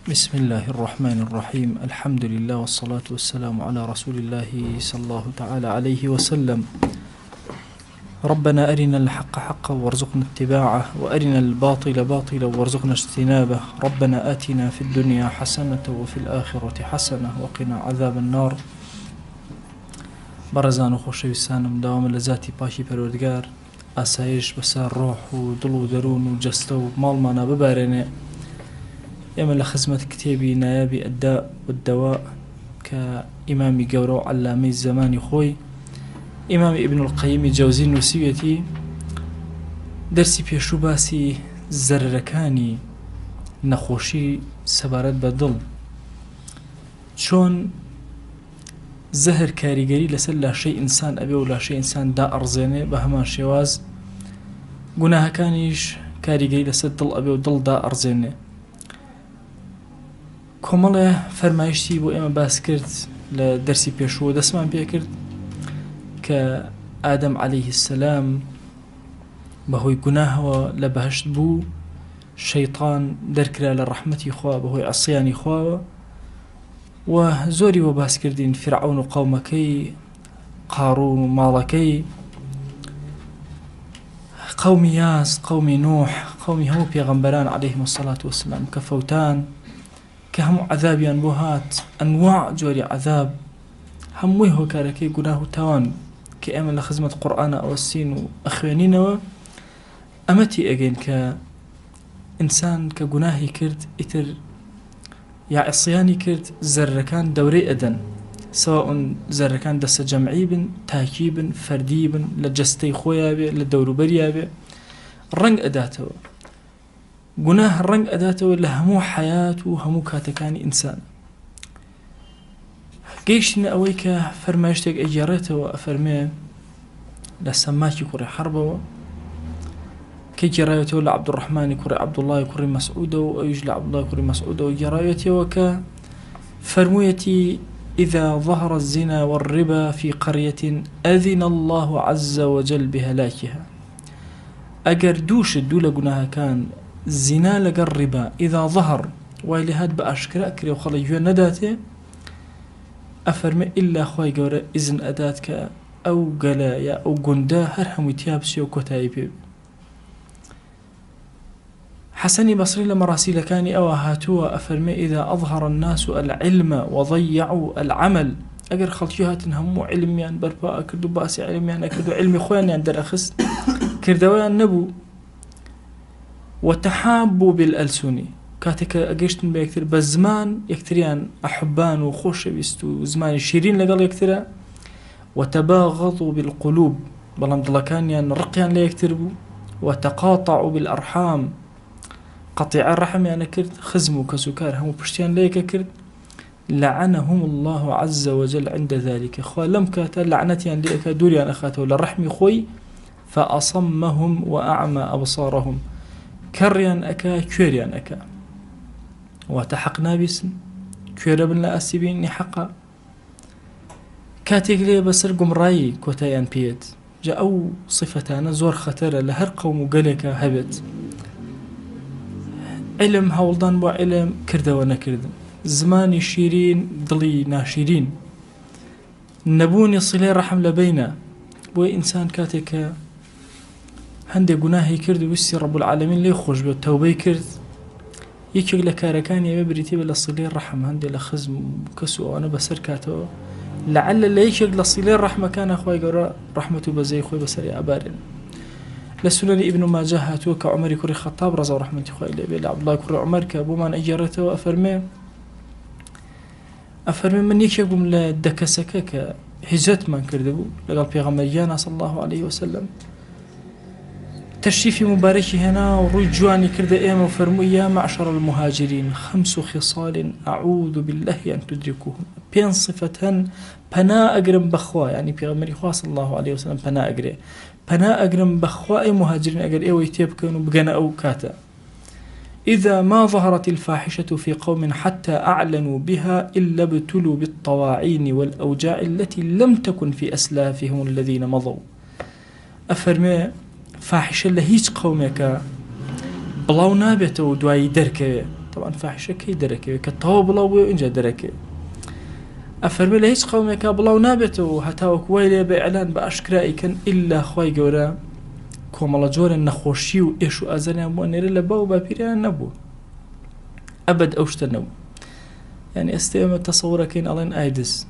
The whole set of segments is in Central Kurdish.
بسم الله الرحمن الرحيم. الحمد لله والصلاة والسلام على رسول الله صلى الله تعالى عليه وسلم. ربنا أرنا الحق حقا وارزقنا اتباعه، وأرنا الباطل باطلا وارزقنا اجتنابه. ربنا آتنا في الدنيا حسنة وفي الآخرة حسنة وقنا عذاب النار. برزان وخوشویستانم داوام لذاتی پاکی پەروەردگار ئاسایش بەسەر ڕۆح و دڵ و دەروون و جەستە و ماڵمانە ببارێنێ. ئێمە لە خزمەت کتێبی نایابی ئەددا والدەوا کە ئیمامی گەورە و عەلامەی زەمانی خۆی ئیمامی ئیبن القەییمی جەوزی نووسیوێتی دەرسی پێشوو باسی زەرەرەکانی نەخۆشی سەبارەت بە دڵ، چۆن زەهر کاریگەری لەسەر لاشەی ئینسان ئەبێ و لاشەی ئینسان دائەڕزێنێ، بە هەمان شێواز گوناهەکانیش کاریگەری لەسەر دڵ ئەبێ و دڵ دائەڕزێنێ. کۆمەڵێ فەرمایشتی بۆ ئێمە باس کرد لە دەرسی پێشووە، دەسمان پێ کرد کە ئادەم عەلەیه السەلام بەهۆی گوناهەوە لە بەهەشت بوو، شەیطان دەرکرا لە ڕەحمەتی خوا بەهۆی عەسیانی خواوە، و زۆری بۆ باس کردین فرعون و قەومەکەی، قاڕون و ماڵەکەی، قەومی یاس، قەومی نوح، قەومی هەموو پێغەمبەران عەلەیهیم السەڵات وەسەلام کە فەوتان، کە هەموو عەذابیان بۆ هات، ئەنواع جۆری عەذاب، هەمووی هۆکارەکەی گوناه و تاوان کە ئێمە لە خزمەت قورئانە ئەوەستین و ئەخوێنینەوە. ئەمەتی ئەگەین کە ئینسان کە گوناهی کرد ئیتر یا عصیانی کرد، زەرەرەکان دەورەی ئەدەن، سەواء زەرەرەکان دەستە جەمعی بن، تاکی بن، فەردی بن، لە جەستەی خۆیان بێ، لە دەوروبەریان بێ، ڕەنگ ئەداتەوە. گوناه ڕەنگ ئەداتەوە لە هەموو حەیات و هەموو کاتەکانی ئینسان. گەیشتنە ئەوەی کە فەرمایشتێک ئەگێڕێتەوە، ئەفەرمێ لە سەماکی کوڕی حەربەوە کە گێڕاوێتەوە لە عەبدوڕەحمانی کوڕی عەبدوڵڵاهی کوڕی مەسعودەوە، و ئەویش لە عەبدوڵڵاهی کوڕی مەسعودەوە گێڕاوێتەوە کە فەرموویەتی إذا ظهر الزنا والربا في قرية أذن الله عز وجل بهلاكها. أجر دوش الدولة جناها كان زنا لقر ربا إذا ظهر وإلى هاد بأشكر أكري وخلي جوا نداته، أفرم إلا خواي جورا إذن أداتك أو قلايا أو جندا هرهم يتيابسي وكتايب. حسني بصري لما راسيل كاني أو هاتوا أفرمي إذا أظهر الناس العلم وضيعوا العمل. أجر خلطيهات هم علميان بربا أكردوا باسي علميان أكردوا علمي خواني عند الأخس كردوان نبو وتحابوا بالألسن. كاتك أجشتن بيكتر بزمان يكتريان أحبان وخوش بيستو زمان شيرين لقال يكترا، وتباغضوا بالقلوب بلام دلكان يعني رقيان لا يكتربوا، وتقاطعوا بالأرحام قطيع الرحم يعني كرد، خزموا كسكار هم بشتيان ليك كرد، لعنهم الله عز وجل عند ذلك. خوا لم كاتا لعنتي يعني ليك دوريان أخاته للرحم خوي، فأصمهم وأعمى أبصارهم. كريان أكا كوريان أكا وتحقنا بسن كورا بن لا أسيبين حقا كاتيك لي بسر قمراي كوتايان بيت جاء أو صفتان زور خطر لهر قوم قلك هبت. علم هولدان بو علم كرده ونكرده، زماني شيرين ضلي ناشيرين، نبوني صلي رحم لبينا. بو إنسان كاتك هندي قناهي كرد ويسي رب العالمين لي خوش بو توبي كرد، يكيق لكاركاني يبريتي بلا صلي الرحم هندي لخزم كسو وانا بسر كاتو لعل اللي يكيق لصلي الرحمة كان أخوي قرأ رحمته بزي خوي بسري أبارن. لسنن ابن ماجه هاتوا كعمر كوري خطاب رضا ورحمة خوي إليه عبد الله كوري عمر كابو من أجرته أفرمي من يكيق من لدكسك كهجت من كردبو لقال بيغمريانا صلى الله عليه وسلم تشريفي مباركي هنا وروي جواني كرد ايما وفرموا يا معشر المهاجرين 5 خصال أعوذ بالله أن تدركوهم. بين صفتهن بنا أقرم بخوا، يعني بيغمري خوا صلى الله عليه وسلم بنا أقرم بخوا مهاجرين أقر ايوه يتيبكن بقنا أو كاتا. إذا ما ظهرت الفاحشة في قوم حتى أعلنوا بها إلا ابتلوا بالطواعين والأوجاع التي لم تكن في أسلافهم الذين مضوا. أفرمي فاحشة لهيج قومك بلاو نابێتەوە دوایی دەرکەوێ طبعا فاحشة كي دركي كالتوا بلاو إنجا دركي أفرمي لهيش قومك بلاو نابتو هتاوك ويلي بإعلان بأشكرائي كان إلا خواي قورا كومالا جورا نخوشي و إيشو أزاني أبو أنيري لباو بابيريان نبو أبد أوشتا نبو يعني استيما تصورا كين ألين آيدز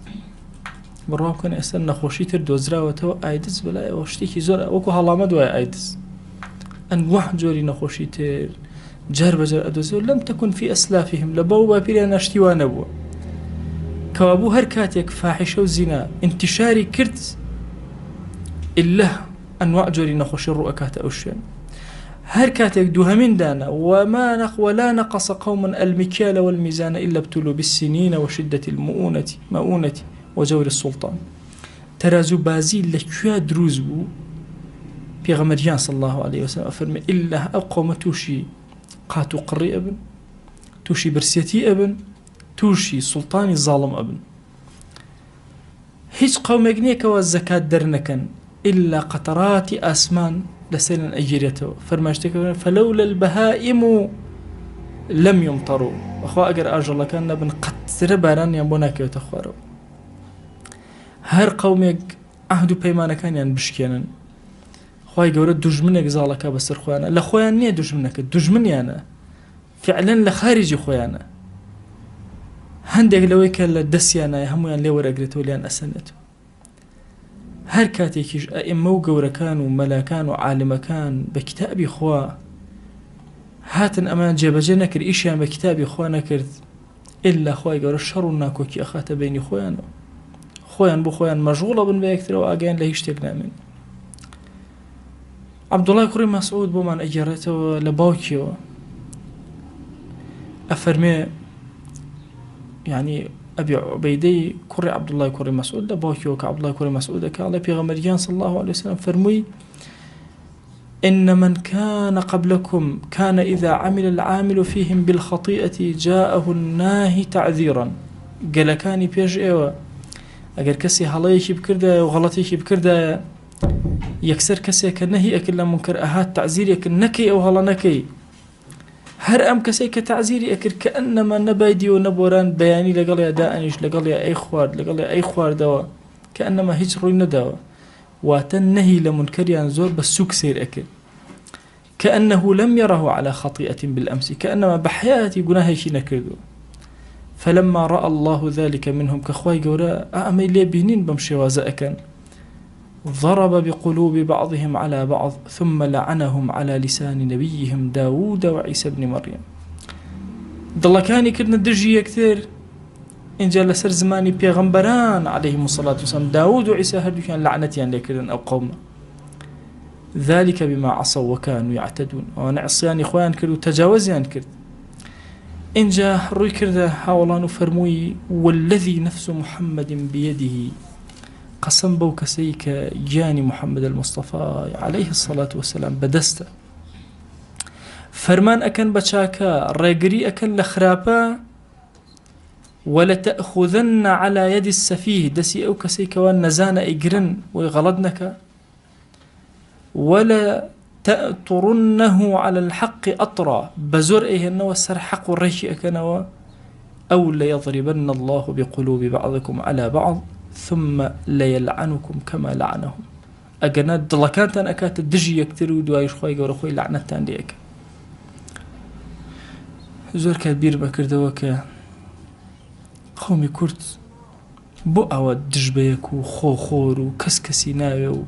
بڕاو کەن ئێستا نەخۆشی تر دۆزراوەتەوە ئایدز بەلایەوە شتێکی زۆر وەکو هەڵامە دوای ئایدز ئەنواع جۆری نەخۆشی تر جار بەجار ئەدۆزێت لەم تەکون فی ئەسلافهم لە بەو باپیریان ناشتیوان نەبووە کەوابوو هەر کاتێک فاحیشە و زینا انتشاری کرد ئللا ئەنواع جۆری نەخۆشی ڕوو ئەکاتە ئەو شوێن هەر کاتێک دووهەمین دانا ولا نقص قوم المكيال والميزان إلا ابتلوا بالسنين وشدة المؤونة وجور السلطان ترازو بازي لكوا دروز بو پیغمبریان صلى الله عليه وسلم أفرمي إلا أو قوم توشي قاتو قري أبن توشي برسيتي أبن توشي سلطاني ظالم أبن هيج قوم يقنيك والزكاة درنكن إلا قطرات أسمان لسينا أجيرته فرماشتك فلولا البهائم لم يمطروا أخوة أقر أجر الله كان نبن قطر باران ينبوناك وتخوارو هر قومك عهد و پەیمانەکانیان بشکێنن خوای گەورە دوژمنێک زاڵەکە بەسەر خۆیانە لە خۆیان نییە دوژمنەکە دوژمنیانە فعلەن لە خارجی خۆیانە هەندێک لەوەی کە لە دەستیانایە هەمویان لێ وەرەگرێتەوە لیان ئەسەنێتەوە هەر کاتێکیش ئەئیمە و گەورەکان و مەلاکان و عالمەکان بە کتابی خوا هاتن ئەمان جێبەجێ نەکرد ئیشیان بە کتابی خوا نەکرد ئللا خوای گەورە شەڕ و ناکۆکی ئەخاتە بینی خۆیانەوە خۆیان بۆ خۆیان مەشغوڵە بن بە یەکترەوە ئاگیان لە هیچ شتێک نامێن عەبدوڵای کوڕی مەسعود بۆمان ئەگێڕێتەوە لە باوکیەوە ئەفەرمێ يعني أبي عبيدي كري عبد الله كري مسعود لباكي وك عبد الله كري مسعود كعلى بيغمريان صلى الله عليه وسلم فرمي إن من كان قبلكم كان إذا عمل العامل فيهم بالخطيئة جاءه الناهي تعذيرا قال كاني بيج إيوه أجر كسي هلايك بكرده وغلطيك بكرده يكسر كسي كنهي أكل منكر أهات تعذير أكل نكي أو هلا نكي هر أم كسي كتعذيري أكل كأنما نبايدي ونبوران بياني لقال يا دائنش لقال يا أي خوار دوا كأنما هيج روينا دوا وتنهي لمنكر ينزور بالسوق سير أكل كأنه لم يره على خطيئة بالأمس كأنما بحياتي قناهي شي نكردو فلما رأى الله ذلك منهم كخواي قوراء أعمي لي بينين بمشي وزأكا ضرب بقلوب بعضهم على بعض ثم لعنهم على لسان نبيهم داود وعيسى بن مريم دلكاني كرنا درجي كثير إن جال سر زماني بيغمبران عليهم الصلاة والسلام داود وعيسى هدو كان لعنتيان لكرن أو قوم ذلك بما عصوا وكانوا يعتدون ونعصيان إخوان كردوا تجاوزيان كرد إن جاء روي كرده حاولان فرموي والذي نفس محمد بيده قسم بو كسيك جاني محمد المصطفى عليه الصلاة والسلام بدسته فرمان أكن بچاكا ريقري أكن لخرابا ولتأخذن على يد السفيه دسي أو كسيك وان نزان إقرن ويغلدنك ولا تأطرنه على الحق أطرا بزور إيه النوى السر حق الريشي أكنوا أو ليضربن الله بقلوب بعضكم على بعض ثم ليلعنكم كما لعنهم أجناد دلكانتان أكات الدجي يكتروا دوايش خوي ورخوي لعنتان ديك زور كبير بكردوك قومي كرت بؤوا دجبيك وخور وكسكسي ناوي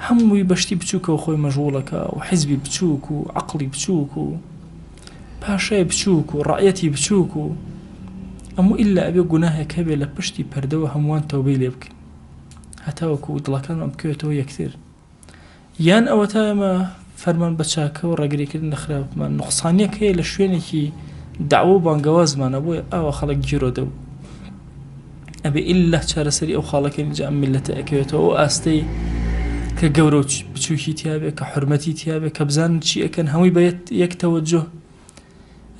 هموي بشتي بچوك وخوي مشغولك وحزبي بچوك وعقلي بچوك باشاي بچوك ورعيتي بچوك أمو إلا أبي قناهك هبه لبشتي بردوه هموان توبي ليبك هتاوكو دلكان أمكيوتو يكثير يان أوتا ما فرمان بچاكا ورقري كدن خراب ما نقصانيك هي لشوينكي دعوه بانقواز ما نبوي أو خلق جيرو دو أبي إلا شارسري أو خالك نجا ملة أكيوتو وآستي كجوروش بچوكي تيابه كحرمتي تيابه كبزان شيء كان همي بيت يك توجه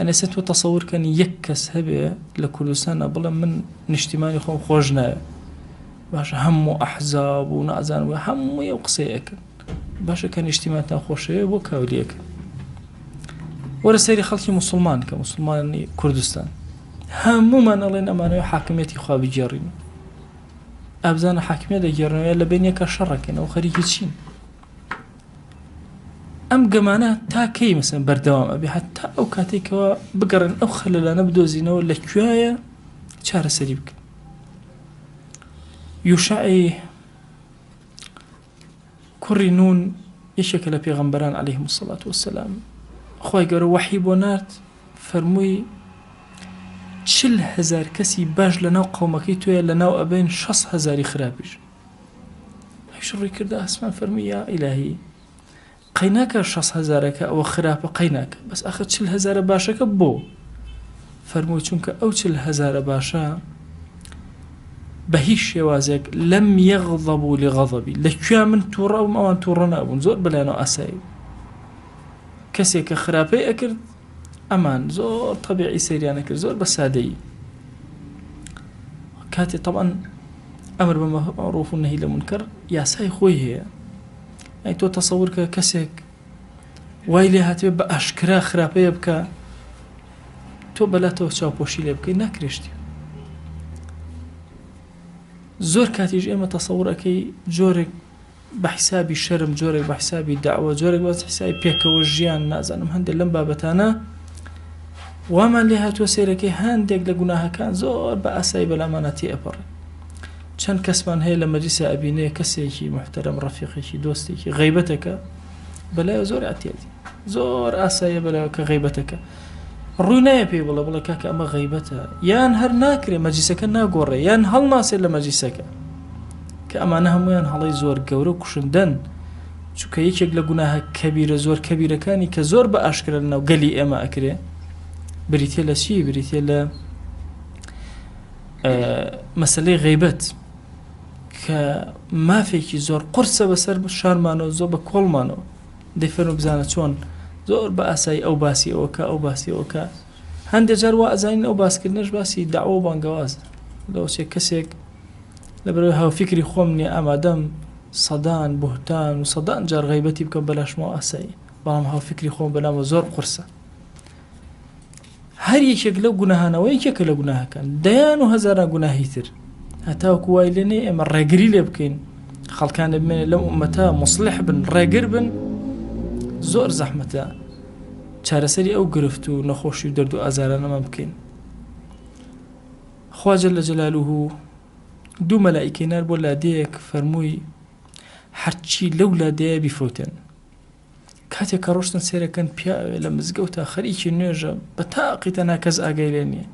أنا ستو تصور كان يكس هبه لكل سنة بلا من نجتماني خوجنا باش هم أحزاب ونعزان وهم يوقسيك باش كان اجتماعنا خوشي وكاوليك وەرە سەیری خەڵکی موسڵمان کە موسڵمانی کوردستان هەمومان ئەڵێن ئەمانەوە حاکمیەتی خوا بگێڕین ئابزانە حاکمیەت دەگێڕنەوە لە بین یەکە شەڕەکەنەوە خەریکی چین ئەم گەمانە تا کەی مەسەن بەردەوام ئەبێ هەتا ئەو کاتێکەوە بگەڕن ئەو خەلەلانە بدۆزینەوە لەکوایە چارەسەری بکەن یوشعی کوڕی نون یەکێکە لە پێغەمبەران عەلەیهیمو السەڵاتو وەسسەلام خوای گەورە وەحی بۆ نارد فەرمووی 40,000 کەسی باش لەناو قەومەکەی تۆیە لەناو ئەبێن 60,000 خراپیش هیچ ڕووی کردە ئاسمان فەرمووی یا ئیلاهی قەیناکە 60,000ەکە ئەوە خراپە قەیناکە بەس ئاخر 40,000 باشەکە بۆ فەرمووی چونکە ئەو 40,000 باشە بە هیچ شێوازێک لەم یەغضەبوا لغەضەبی لەکوێ من تووڕە بووم ئەوان تووڕە نەبوون زۆر بەلایەنەوە ئاسایی کەسێک کە خراپەی ئەکرد ئەمان زۆر تەبیعی سەیریانە کرد زۆر بە سادەیی کاتێ طبعاً ئەمر بە مەعروف و نەهی لە مونکەر یاسای خۆی هەیە ئەی تۆ تەسەوور کە کەسێک وای لێ هاتوێ بە ئاشکرا خراپەیە بکە تۆ بەلاتەوە چاوپۆشی لێ بکەی ناکرێشتی زۆر کاتیش ئێمە تەسەوورەکەی جۆرێک بە حیسابی شەرم جۆرێک بە حیسابی داوە جۆرێک بە حیسابی پێکەوە ژیان نازانم هەندێک لەم بابەتانە وامان لێ هاتووە سێرەکەی هەندێک لە گوناهەکان زۆر بە ئاسایی بەلامانەتی ئەپەڕێ چەند کەسمان هەیە لە مەجلیسە ئەبینەیە کەسێکی محتەرەم ڕەفیقێکی دۆستێکی غەیبەتەکە بەلایەوە زۆر ئەتێتی زۆر ئاساییە بەلایەوە کە غەیبەتەکە ڕووی نایە پێی بڵێ کاکە ئەمە غەیبەتە یان هەر ناکرێ مەجلیسەکە ناگۆڕێ یان هەڵناسێت لە مەجلیسەکە کە ئەمانە هەمویان هەڵەی زۆر گەورە و کوشندن چونکە یەکێک لە گوناهە کەبیرە زۆر کەبیرەکانی کە زۆر بە ئاشکرا لەناو گەلی ئێمە ئەکرێ بریتێ لە چی بریتێ لە مەسەلەی غەیبەت کە مافێکی زۆر قورسە بەسەر شارمانەوە زۆر بە کۆڵمانەوە دەیفەرمێ بزانە چۆن زۆر بە ئاسایی ئەو باسی ئەوەکە ئەو باسی ئەوەکە هەندێک جار وا ئەزانین ئەو باسکردنەش باسی داعوە و بانگەوازە لەوەچێ کەسێک لەبەرەوەی هاوفیکری خۆم نییە ئامادەم سەدان بوهتان و سەدان جار غەیبەتی بکەم بەلاشمەوە ئاسایی بەڵام هاوفیکری خۆم بەلامە زۆر قورسە هەر یەکێک لەو گوناهانەوە یەکێکە لە گوناهەکان دەیان و هەزاران گوناهی تر هەتاوەکو وای لێنێ ئێمە ڕێگری لێ بکەین خەڵکان دەبمێنێ لەم ئومەتە موسڵح بن ڕێگر بن زۆر زەحمەتە چارەسەری ئەو گرفت و نەخۆشی و دەرد و ئازارانەمان بکەین خوا جەلە جەلالوهو دوو مەلائیکەی نار بۆ لادەیەک فەرمووی هەرچی لەو لادەیە بیفەوتێن کاتێک کە ڕۆشتن سێرەکەن پیاوێ لە مزگەوتە خەریکی نوێژە بە تاقی تەنها کەس ئاگای لێ نییە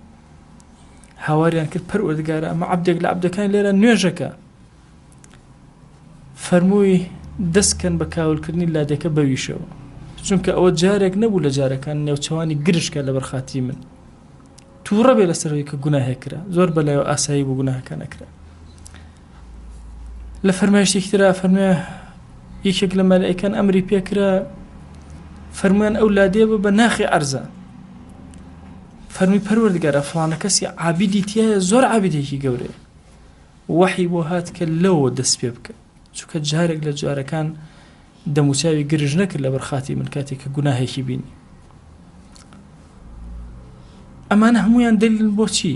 هاواریان کرد پەروەردگارە ئەمە عەبدێک لە عەبدەکانی لێرە نوێژەکە فەرمووی دەستکەن بە کاولکردنی لادەکە بەویشەوە چونکە ئەوە جارێک نەبوو لە جارەکان نێوچەوانی گرشکە لە بەرخاتی من تووڕە بێ لەسەرەوەی کە گوناهێک کرا زۆر بەلایەوە ئاسایی بوو گوناهەکان ئەکرا لە فەرمایشتێکی ترا فەرموویە یەکێک لە مەلائیکان ئەمری پێکرا فەرموویان ئەو لادێ بە ناخی عەرزە فەرمووی پەروەردگارە فڵانە کەسی عابیدی تایە زۆر عابیدێکی گەورەیە وەحی بۆ هات کە لەوە دەست پێ بکە چونکە جارێک لە جارەکان دەموچاوی گرژ نەکرد لە بەرخاتی من کاتێک کە گوناهێکی بینی ئەمانە هەمویان دلیل بۆچی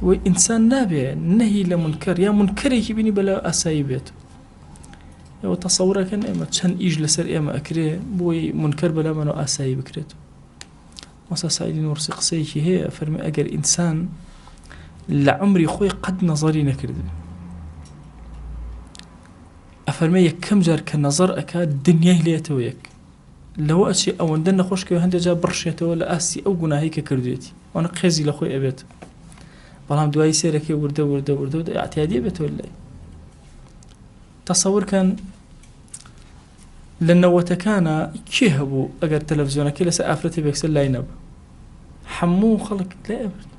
وی ئینسان نابێ نەهی لە منکەر یا منکەرێکی بینی بەلا ئاسایی بێت ئەوە تەسەوورەکەن ئێمە چەند ئیش لەسەر ئێمە ئەکرێ بۆی منکەر بەلامانەوە ئاسایی بکرێت مەسا سایدی نوورسی قسەیەکی هەیە فەرمی ئەگەر ئینسان لە عمری خۆی قەت نەزەری نەکرد ئەفەرمێ یەکەم جار کە نەزەر ئەکا دنیای لێتەوە یەک لەوە ئەچێ ئەوەندە نەخۆشکەوە هەندێک جار بڕشێتەوە لە ئاستی ئەو گوناهی کە کردوێتی ئەوە قێزی لە خۆی ئەبێت بەڵام دوای سێرەکەی وردە و ئاعتیادی بێتەوە لای تەسەوورکەن لە نەوەتەکانە کێ هەبوو ئەگەر تەلەڤیزیۆنەکەی لەسەر ئافرەتی بێکسەر لای نەبوو هەموو خەڵک لای ئەبرد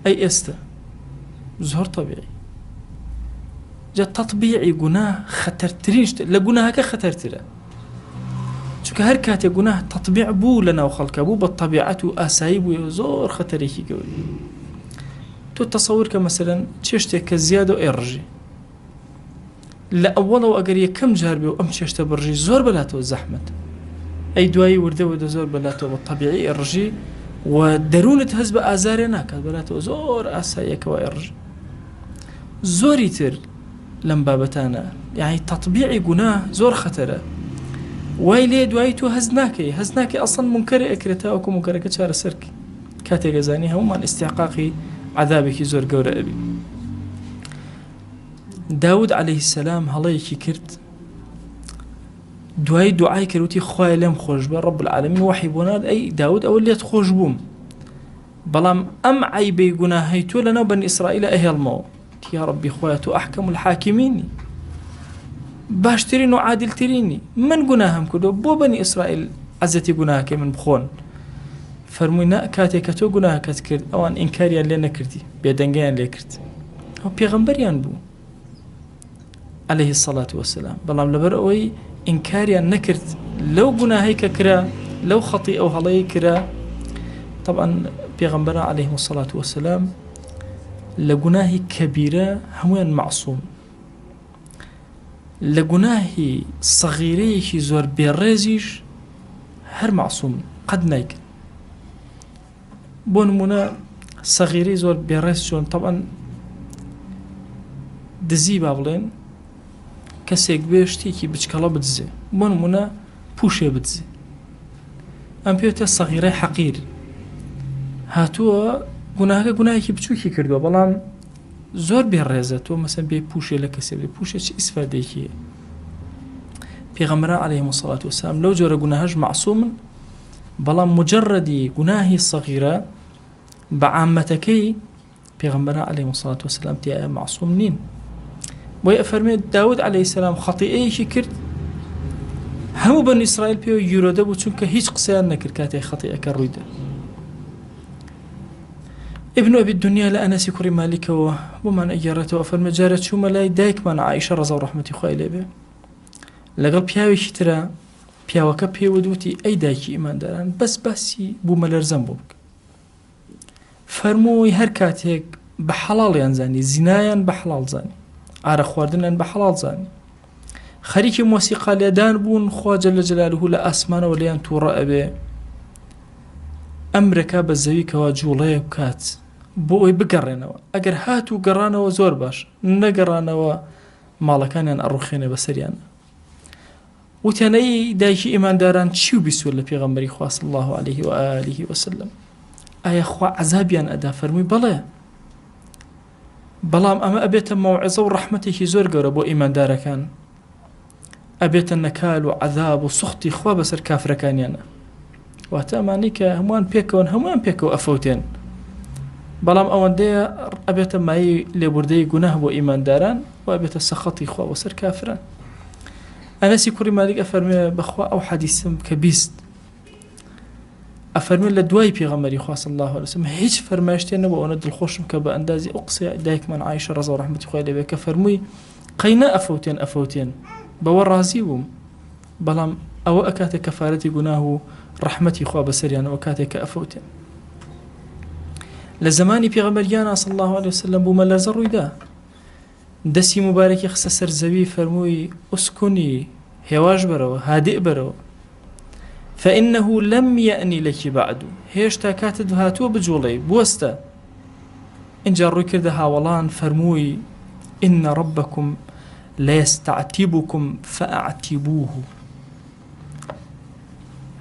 ئەی ئێستا زۆر تەبیعی جا تەطبیعی گوناه خەتەرترین شتە لە گوناهەکە خەتەرترە چونکە هەر کاتێک گوناه تەطبیع بوو لە ناو خەڵکە بوو بە طەبیعەت و ئاسایی بوو زۆر خەتەرێکی گەورەیە تۆ تەسەوور کە مەسەلەن چێ شتێک کە زیاد و ئێڕژی لە ئەوڵەوە ئەگەر یەکەم جار بێ و ئەم چێشتە بڕژی زۆر بەلاتەوە زەحمەت ئەی دوایی وردە زۆر بەلاتەوە طبیعی ئێڕژی و دەروونت هەز بە ئازارێ ناکات بەلاتەوە زۆر ئاساییەکەوە ئێڕژ زۆری تر لەم بابەتانە یعنی تەطبیعی گوناه زۆر خەتەرە وای لێ دوایی تۆ هەز ناکەی ئەسڵەن منکەرێ ئەکرێتە وەکو منکەرەکە چارەسەرکە کاتێک ئەزانی هەمومان استحقاقی عەذابێکی زۆر گەورە ئەبی داود عەلەیهی سەلام هەڵەیەکی کرد دوایی دوعای کردوتی خوای لێم خۆش بە ڕەب العالەمین وحی بۆ ناد ئەی داود ئەوە لێت خۆش بووم بەڵام ئەم عەیبەی گوناهەی تۆ لەناو بەنی ئیسرائیلە ئەهێڵمەوە یا ڕەبی خوایە تۆ ئەحکەم الحاکمینی باشترین و عادلترینی من گوناهم کردو بۆ بەنی ئیسرائیل عەزەتی گوناهەکەی من بخۆن فەرمووی نا کاتێک کە تۆ گوناهەکەت کرد ئەوان ئینکاریان لێ نەکردی بێدەنگیان لێ کرد ئەو پێغەمبەریان بوو عەلەیهی السەڵات وەسەلام بەڵام لەبەر ئەوەی ئینکاریان نەکرد لەو گوناهەی کە کرا لەو خەڵی ئەو هەڵەیە کرا طبعا پێغەمبەرە عەلەیهی السەڵات وەسەلام لە گوناهی کەبیرە هەمویان معسووم لە گوناهی سەغیرەیەکی زۆر بێڕێزیش هەر معسووم قەت نایکرد بۆ نمونە سەغیرەی زۆر بێڕێز چۆن طبعا دزی با بڵێن کەسێک بێ شتێکی بچکەڵە بدزێ بۆ نمونە پوشێ بدزێ ئەم پێوتە سەغیرەی حەقیر هاتووە گوناهەکە گوناهێکی بچووکی کردووە بەڵام زۆر بێڕێزە تۆ مەسەن بێ پوشێ لە کەسێ بێ پوشێ چ ئیسفادەیەکیە پێغەمبەر عەلەیهی السەڵات وەسەلام لەو جۆرە گوناهەش معسوومن بەڵام مجەڕەدی گوناهی سەغیرە بە عامەتەکەی پێغەمبەر عەلەیهی السەڵات وەسەلام تیایە معسووم نین بۆی ئەفەرمێت داود عەلەیهی سەلام خەتیئەیەکی کرد هەموو بەنی ئیسرائیل پێوە یورۆدە بوو چونکە هیچ قسەیان نەکرد کاتێک خەتیئەکە ڕوویدا ابن أبي الدنيا لأنس كري مالك ومن أجرته فرم جارت شو ملاي دايك من عائشة رضا ورحمة خويلة به لقل بياوي شترا بياوكا بيودوتي أي دايكي إيمان داران بس بو ملرزم بوك فرموي هركاتيك بحلال ينزاني زنايا بحلال زاني عرق خواردن بحلال زاني خريك موسيقى ليدان بون خوا جل جلاله لأسمان وليان تورا أبي أمريكا بزوي كواجولي بكات بۆ ئەوی بگەڕێنەوە ئەگەر هات و گەڕانەوە زۆر باش نەگەڕانەوە ماڵەکانیان ئەڕوخێنێ بەسەریان وتیانەی دایکی ئیمانداران چی و بیسوور لە پێغەمبەری خوا صلی الله علیه و آله وسلم ئایا خوا عەزابیان ئەدا فەرمووی بەڵێ بەڵام ئەمە ئەبێتە مەوعیزە و ڕەحمەتێکی زۆر گەورە بۆ ئیماندارەکان ئەبێتە نەکال و عەذاب و سوختی خوا بەسەر کافرەکانیانە واتە ئەمانەی کە هەمووان پێکەوەن هەمووان پێکەوە ئەفەوتێن بەڵام ئەوەندەیە ئەبێتە مای لێبوردەی گوناه بۆ ئیمانداران و ئەبێتە سەخەتی خوا بەسەر کافران ئەنەسی کوڕی مالیک ئەفەرمێ بەخوا ئەو حەدیثم کە بیست ئەفەرمێ لە دوای پێغەمبەری خوا صلی الله علیه وسلم هیچ فەرمایشتێ نەبوو ئەوەنە دڵخۆشم کە بە ئەندازی ئەو قسەی دایکمان عایشە ڕەضا و ڕەحمەتی خوای لێ بێ کە فەرمووی قەینە ئەفەوتێن بەوە ڕازی بووم بەڵام ئەوە ئەکاتە کەفارەتی گوناه و ڕەحمەتی خوا بەسەریانەوە کاتێک کە ئەفەوتێن لە زمانی پێغەمبەریان صلی الله علیه وسلم بوو مەلەرزە ڕوویدا دەستی مبارەکی خستە سەر زەوی فەرمووی ئوسکونی هێواش بەرەوە هادئ بەرەوە فإنه لم يأني لك بعد هێشتا کاتت هاتووە بجوڵێ بوەستە اینجا ڕووی کردە هاوڵان فەرمووی إن ربكم ليستعتبكم فأعتبوه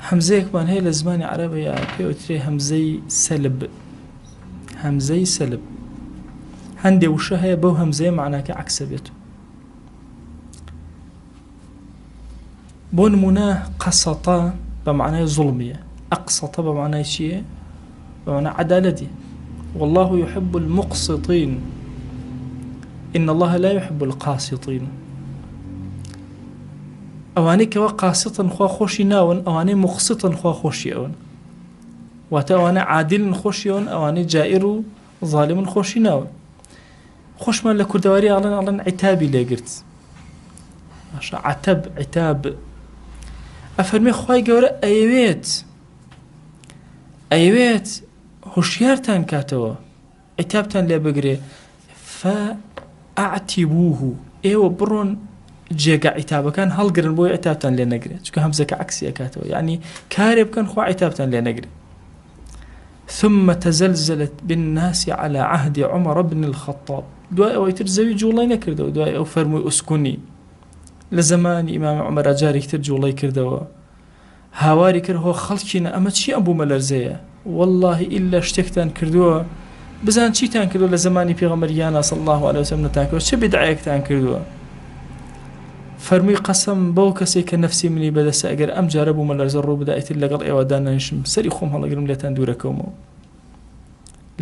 هەمزەیەکمان هەیە لە زمانی عەرەبەیە پێوترێ هەمزەی سەلب هەندێ وشە هەیە بەو هەمزەیە معناکە عەکسە بێت بۆ نمونە قەسەتە بە معنای زوڵمیە ئەقسەتە بە معنای چییە بە معنای عەدالەتی والله يحب المقسطين إن الله لا يحب القاسطين ئەوانەی کەوە قاسطن خوا خۆشی ناون ئەوانەی مقسطن خوا خۆشی ئەون واتە ئەوانە عادلن خۆشیەوەن ئەوانەی جائر و ظالمن خۆشی ناون خۆشمان لە کوردەواری ئەڵێن عیتابی لێگرت باشە عیتاب ئەفەرمێ خوای گەورە ئەیەوێت هوشیارتان کاتەوە عیتابتان لێ بگرێ فەئەعتیبوه ئێوە بڕۆن جێگە عیتابەکان هەڵگرن بۆی عیتابتان لێ نەگرێت چونکە هەمزەکە عەکسی ئەکاتەوە یعنی کارێ بکەن خوا عیتابتان لێ نەگرێت ثم تزلزلت بالناس على عهد عمر بن الخطاب دوای ئەوەی تر زەوی جوڵەی نەکردەوە دوای ئەو فەرمووی ئوسکونی لە زمانی ئیمام عومەر جارێکی تر جوڵەی کردەوە هاواری کرد هۆ خەڵکینە ئەمە چی ئەم بوومە لەرزەیە والله ئیلا شتێکتان کردووە بزان چیتان کردووە لە زمانی پێغەمبەریانە صلی الله عليه وسلم نەتان کردووە چه بدعەیەکتان کردووە فەرمووی قەسەم بەو کەسێک کە نەفسی منی بەدەستە ئەگەر ئەم جارە بوومە لەرزە ڕوو بدا ئیتر لەگەڵ ئێوە دانەنیشم سەری خۆم هەڵەگرم لێتان دوورەکەومەوە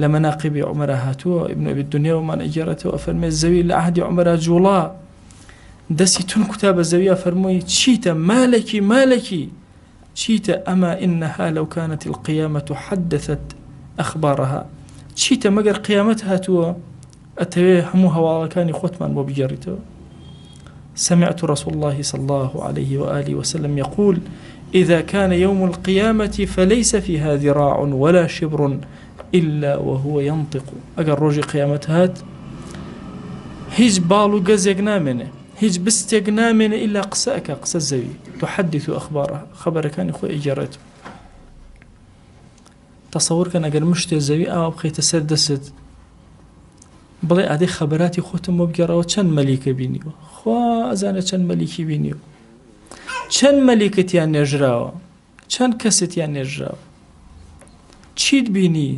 لە مەناقیبی عومەرە هاتووە ئیبن ئەبی دونیا ومان ئەگێڕێتەوە فەرمێ زەوی لە عەهدی عومەرە جوڵا دەستی تون کوتا بە زەویە فەرمووی چیتە مالەکی چیتە ئەما ئینەها لەو کانەت القیامەت حدثت ئەخبارەها چیتە مەگەر قیامەت هاتووە ئەتەوێ هەموو هەواڵەکانی خۆتمان بۆ بگێڕیتەوە سمعت رسول الله صلى الله عليه وآله وسلم يقول إذا كان يوم القيامة فليس فيها ذراع ولا شبر إلا وهو ينطق أقل روجي قيامة هات هيج بالو قزيق نامنه هيج بستيق نامنه إلا قساك قسا الزوي تحدث أخبارها خبر كان إخوة إجارته تصور كان أقل مشتي الزوي أو بخيت سردست بڵێ ئادەی خەبەراتی خۆتم بۆ بگەڕەوە چەند مەلیکە بینیوە خوا ئەزانە چەند مەلیکی بینیوە چەند مەلیکتیان نێژراوە چەند کەستیان نێژراوە چیت بینی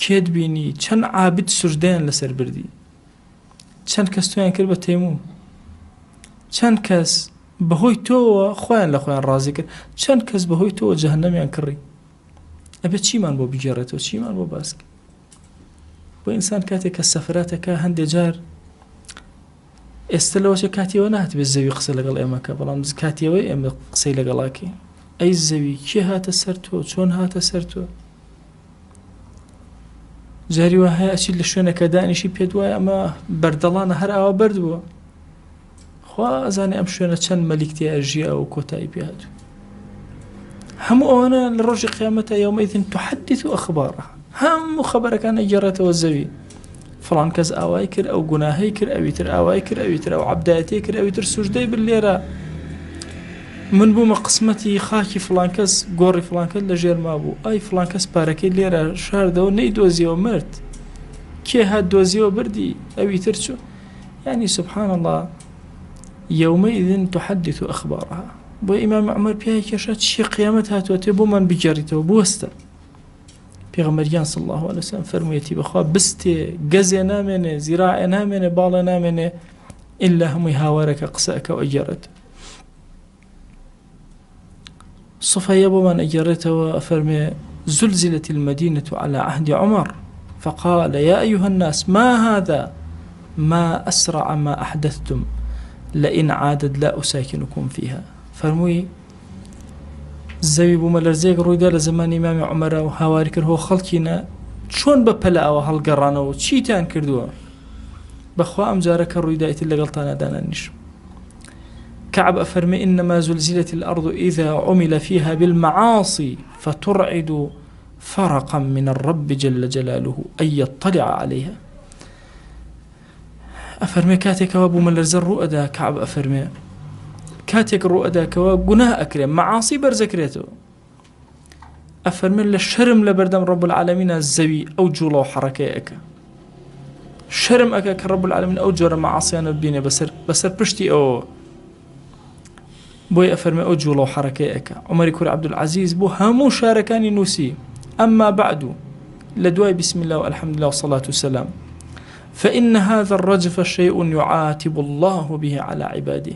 کێت بینی چەند عابد سوژدەیان لەسەر بردی چەند کەس تۆیان کرد بە تەیموم چەند کەس بەهۆی تۆوە خۆیان لە خۆیان ڕازی کرد چەند کەس بەهۆی تۆوە جەهەنەمیان کڕی ئەبێت چیمان بۆ بگێڕێتەوە چیمان بۆ باس کرد بۆ ئینسان کاتێک کە سەفراتەکە هەندێک جار ئێستا لەوەشە کاتیەوە ناتبێت زەوی قسە لەگەڵ ئێمەکە بەڵام کاتیەوەی ئێمە قسەی لەگەڵاکەین ئەی زەوی کێ هاتە سەر تۆ چۆن هاتە سەر تۆ جاری وا هەیە ئەچیت لە شوێنەکە دانیشی پێت وایە ئەمە بەردەڵانە هەر ئاوا بەرد بووە خوا ئەزانێ ئەم شوێنە چەند مەلیکتی ئەژیە و کۆتایی پێ هاتووە هەموو ئەوانە لە ڕۆژی قیامەتە یەومەئیذ تحدث ئەخبارها هەموو خەبەرەکان ئەگێڕێتەوە زەوی فڵان کەس ئاوای کرد ئەو گوناهەی کرد ئەویتر ئاوای کرد ئەویتر ئەو عەبدایەتی کرد ئەویتر سوژدەی بر لێرە من بوومە قسمەتی خاکی فڵان کەس گۆڕی فڵان کەس لە ژێرما بوو ئای فڵان کەس پارەکەی لێرە شاردەوە نەیدۆزیەوە مرد کێ هات دۆزیەوە بردی ئەویتر چوو یعنی سبحان الله يومئذ تحدث أخبارها بۆ ئیمام عومەر پیاوی کێشا چی قیامەت هاتووە تێ بۆمان بگێڕیتەوە بوەستە پێغەمبەریان صلی الله عليه وسلم فەرموویەتی بەخوا بستێ گەزێ نامێنێ زیراعێ نامێنێ باڵێ نامێنێ ئیلا هەمووی هاوارەکە قسەکە ئەگێڕێت صفەیە بۆمان ئەگێڕێتەوە ئەفەرمێ زلزلت المدينة على عهد عمر فقال يا أيها الناس ما هذا ما أسرع ما أحدثتم لئن عادت لا أساكنكم فيها فرمووی زەوی بوومە لەرزەیەک ڕوویدا لە زمانی ئیمامی عومەرە و هاواری کرد هۆ خەڵکینە چۆن بە پەلە ئەوە هەڵگەڕانەوە چیتان کردووە بەخوا ئەم جارە کە ڕوویدا ئیتر لەگەڵتانە دانەنیشم كعب أفرمي إنما زلزلت الأرض إذا عمل فيها بالمعاصي فترعد فرقا من الرب جل جلاله أن يطلع عليها أفرمي كاتك وابو من لرزر رؤدا كعب أفرمي كاتك رؤدا كوا قناه أكرم معاصي برزكريته أفرمي للشرم لبردم رب العالمين الزوي أو جولا وحركة أكا شرم أكا كرب العالمين أو جورا معاصيان البينة بسر بشتي أو بوي أفرمي أو جولا وحركة أكا عمر كور عبد العزيز بو همو شاركاني نوسي أما بعد لدواي بسم الله والحمد لله والصلاة والسلام فإن هذا الرجف شيء يعاتب الله به على عباده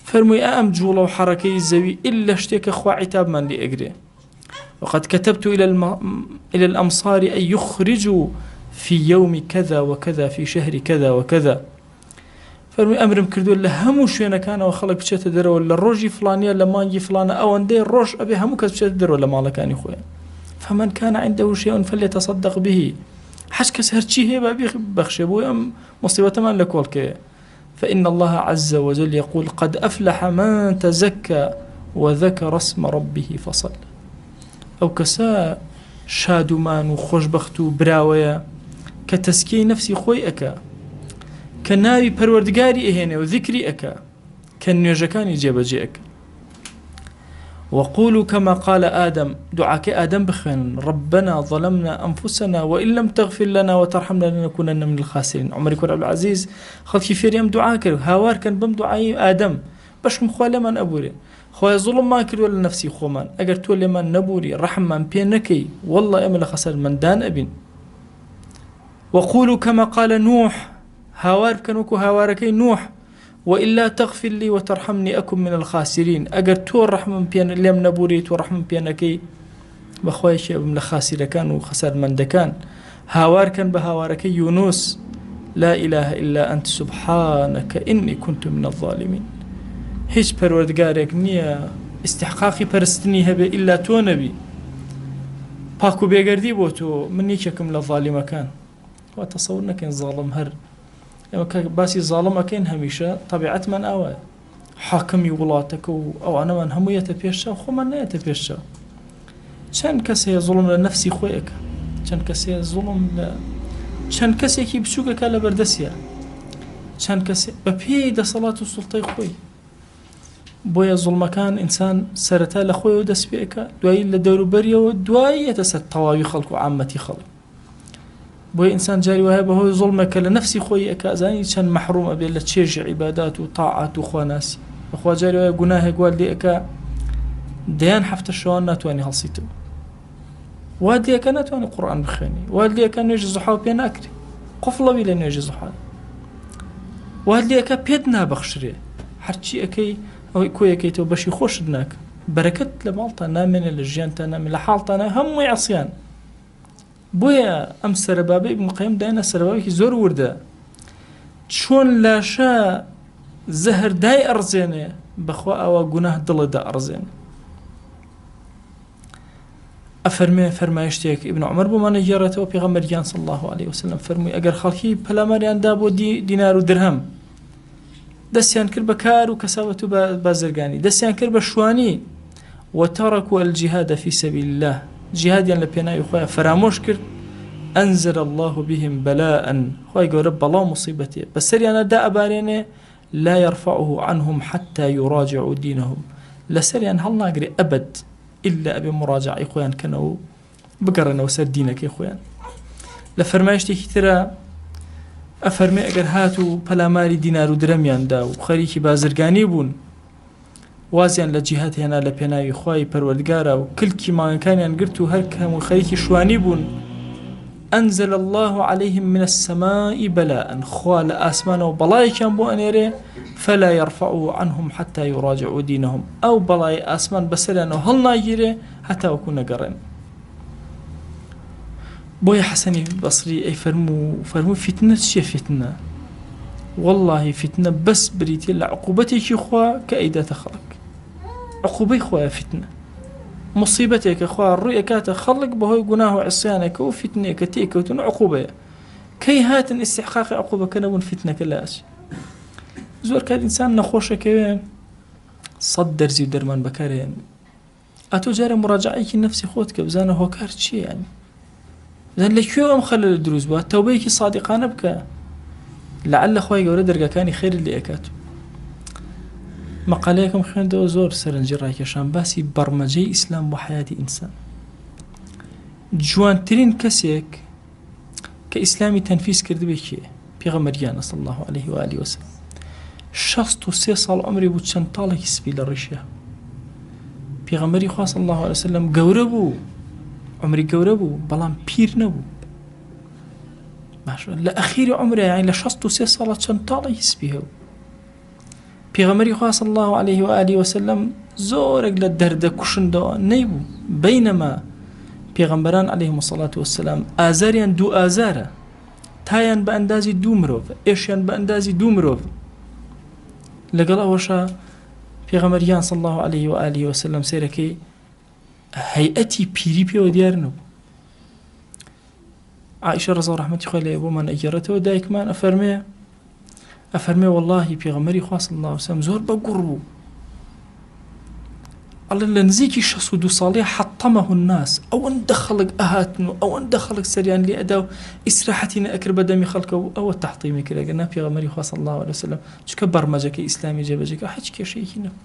فرمي أم جولا وحركة الزوي إلا اشتيك أخوة عتاب من لأقري وقد كتبت إلى الأمصار أن يخرجوا في يوم كذا وكذا في شهر كذا وكذا فرمي أمرم كردو لهمو شوينة كان وخلق بشيت درو ولا روجي فلانية لمانجي فلانة أو أندي روج أبي همو كس بشيت درو ولا مالا كان يخويا فمن كان عنده شيء فليتصدق به حش كس هرشي هي بابي بخشي بو أم مصيبة من لكولك فإن الله عز وجل يقول قد أفلح من تزكى وذكر اسم ربه فصل أو كسا شادمان وخوشبخت براوية كتسكي نفسي خوي أكا كناوي پروردگاري إهنه وذكري أكا کە نوێژەکانی جێبەجێەکە. وقولوا كما قال آدم دعاك آدم بخوين ربنا ظلمنا أنفسنا وإن لم تغفر لنا وترحمنا لنكونن من الخاسرين. عمر كور عبد العزيز خلقي فيريم دعاء كر هاوار كان بم دعاء آدم باش مخواله من أبوري خويا ظلم ما كر ولا نفسي خومان أجر تولي من نبوري رحم من بينكي والله أمل خسر من دان أبين. وقولوا كما قال نوح هاوار كانوكو هاواركي نوح وإلا تغفر لي وترحمني أكن من الخاسرين. أجر تو رحمة بين لم نبوري تو رحمة بينكي بخوي شيء من الخاسر كان وخسر من دكان. هاوار كان بهاواركي يونس لا إله إلا أنت سبحانك إني كنت من الظالمين. هیچ پەروەردگارێک نییە استحقاقی پەرستنی هەبێ ئیلا تۆ نەبی پاک و بێگەردی بۆ تۆ من یەکێکم لە ظالیمەکان. وا تەسەور نەکەین زاڵم هەر ئێمە کە باسی زاڵمەکەین هەمیشە تەبیعەتمان ئەوە حاکمی وڵاتەکە و ئەوانەمان هەموو یەتە پێشچاو خۆمان نەیەتە پێشچاو. چەند کەس هەیە زوڵم لە نەفسی خۆیەکە چەند کەس هەیە زوڵم لە چەند کەسێکی بچووکەکە لە بەردەستیە چەند کەس بە پێی دەسەڵات و سوڵتەی خۆی. بۆیە زوڵمەکان ئینسان سەرەتا لە خۆیەوە دەست پێەکە دوایی لە دەوروبەریەوە دوای یەتە سەر تەواوی خەڵک و عامەتی خەڵک. بۆیە ئینسان جاری وایە بەهۆی زوڵمێکە لە نەفسی خۆی ئەکە ئەزانی چەند مەحروم ئەبێت لە چێژی عیبادات و تاعات و خواناسی. بەخوا جاری وایە گوناهێک وا لێ ئەکە دەیان هەفتە شەوان ناتوانانی هەڵسیتەوە وا لێەکە ناتوانانی قورئان بخوێنی وا لێەکە نوێژی زوحا پێ ناکرێ قوفڵەوی لە نوێژی زوحا وا لێەکە پێت نابەخشرێ هەرچی ئەەکەی ئەوەی کۆیەکەیتەوە بەشی خۆشت ناکە بەرەکەت لە ماڵتان نامێنێ لە ژیانتان نامێ لە حاڵتانە هەمووی عەسیان. بۆیە ئەم سەرەبابەی ئیبن قەییم دایانە سەرەبابێکی زۆر وردە چۆن لاشە زەهر دای ئەڕزێنێ بەخوا ئەوە گوناه دڵدا ئەڕزێنێ. ئەفەرمێ فەرمایشتێک ئیبن عومەر بۆمانە گێڕێتەوە پێغەمبەریان صلی الله عليه وسلم فەرمووی ئەگەر خەڵکی پەلاماریاندا بۆ دینار و درهەم دەستیان کرد بە کار و کەساوەت و بازرگانی دەستیان کرد بە شوانی وتركوا الجهاد في سبيل الله جهادیان لە پێناوی خۆیان فرامۆش کرد أنزل الله بهم بلاء خۆی گەورە بەڵاو مصیبەتێ بەسەریانەدا ئەبارێنێ لا يرفعه عنهم حتى يراجعوا دينهم لەسەریان هەڵ ناگرێ ئەبەد إلا ئەبێ مراجعی خۆیان کەنەوە بگەڕێنەوە سەر دینەکەی خۆیان. لە فەرمایشتێکی ترە ئەفەرمێ ئەگەر هات و پەلاماری دینار و درەمیاندا و خەریکی بازرگانی بوون وازیان لە جیهاد هێنا لە پێناوی خوای پەروەردگارە و کلکی ماڵەکانیان گرت و هەر هەموو خەریکی شوانی بوون أنزل الله عليهم من السماء بلاء خوا لە ئاسمانەوە بەڵایەکیان بۆ ئەنێرێ فلا يرفعوا عنهم حتى يراجعوا دينهم ئەو بەڵای ئاسمان بەسەریانەوە هەڵ ناگیرێ هەتا وەکو نەگەڕێن. بۆیە حەسەنی بەسری ئەی فەرموو فتنە چییە فتنە؟ والله فتنە بەس بریتە لە عقوبەتێکی خوا کە ئەیداتە خەڵک عقوبەی خۆیە فتنە مصیبەتێکە خوا ڕووی ئەکاتە خەڵک بەهۆی گوناه و عیسیانێکە و فتنەیەکە تێکەوتن عقوبەیە کەی هاتن ئیستحقاقی عقوبەکە نەبوون فتنەکە لە ئاچ. زۆر کات ئینسان نەخۆشەکەوێ 100 دەرزی و دەرمان بەکارێن ئەتۆ جارە مراجعەیەکی نەفسی خۆت کە بزانە هۆکار چییە یانی زان لەکوێ ئەم خەلەل دروست بووە تەوبەیەکی صادقانە بکە لعل خوای گەورە دەرگاکانی خێر لێ ئەکات. مەقالەیەکم خوێندەوە زۆر سەرنجی ڕاکێشان باسی بەرمەجەی ئیسلام بۆ حیاتی ئینسان. جوانترین کەسێک کە ئیسلامی تەنفیس کردبێ کێ؟ پێغەمبەریانە صلی الله عليه و آله وسلم 63 ساڵ عمری بوو چەند تاڵێکی سپی لە ڕیشە. پێغەمبەری خوا صلی الله عليه وسلم گەورە بوو عمری گەورە بوو بەڵام پیر نەبوو لە ئەخیری عمرە یعنی لە 63 ساڵە چەند تاڵێکی سپی هەبوو. پێغەمبەری خوا صلی الله عليه و آله وسلم زۆرێک لە دەردە کوشندەوە نەیبوو بەینەما پێغەمبەران عەلەیهیم الصەلاة وەسسەلام ئازاریان دوو ئازارە تایان بە ئەندازی دوو مرۆڤ ئێشیان بە ئەندازی دوو مرۆڤ. لەگەڵ ئەوەشە پێغەمبەریان صلی الله عليه و آله وسلم سێرەکەی هەیئەتی پیری پێوە دیار نەبوو. عائشە ڕەزا و ڕەحمەتی خوای لێیە بۆمان ئەگێڕێتەوە دایکمان ئەفەرمێ واللهی پێغەمبەری خوا صلی الله عليه وسلم زۆر بەگوڕ بوو ئەڵێ لە نزیکی 62 ساڵێ حەتەمەه الناس ئەوەندە خەڵک ئەهاتن و ئەوەندە خەڵک سەریان لێ ئەدا و ئیسراحەتی نەئەکرد بە دەمی خەڵکە و ئەوە تەحتیمی کرد ئەگەر پێغەمبەری خوا صلی الله عليه وسلم چونکە بەرمەجەکەی ئیسلامی جێبەجێکە هیچ کێشەیەکی نەبوو.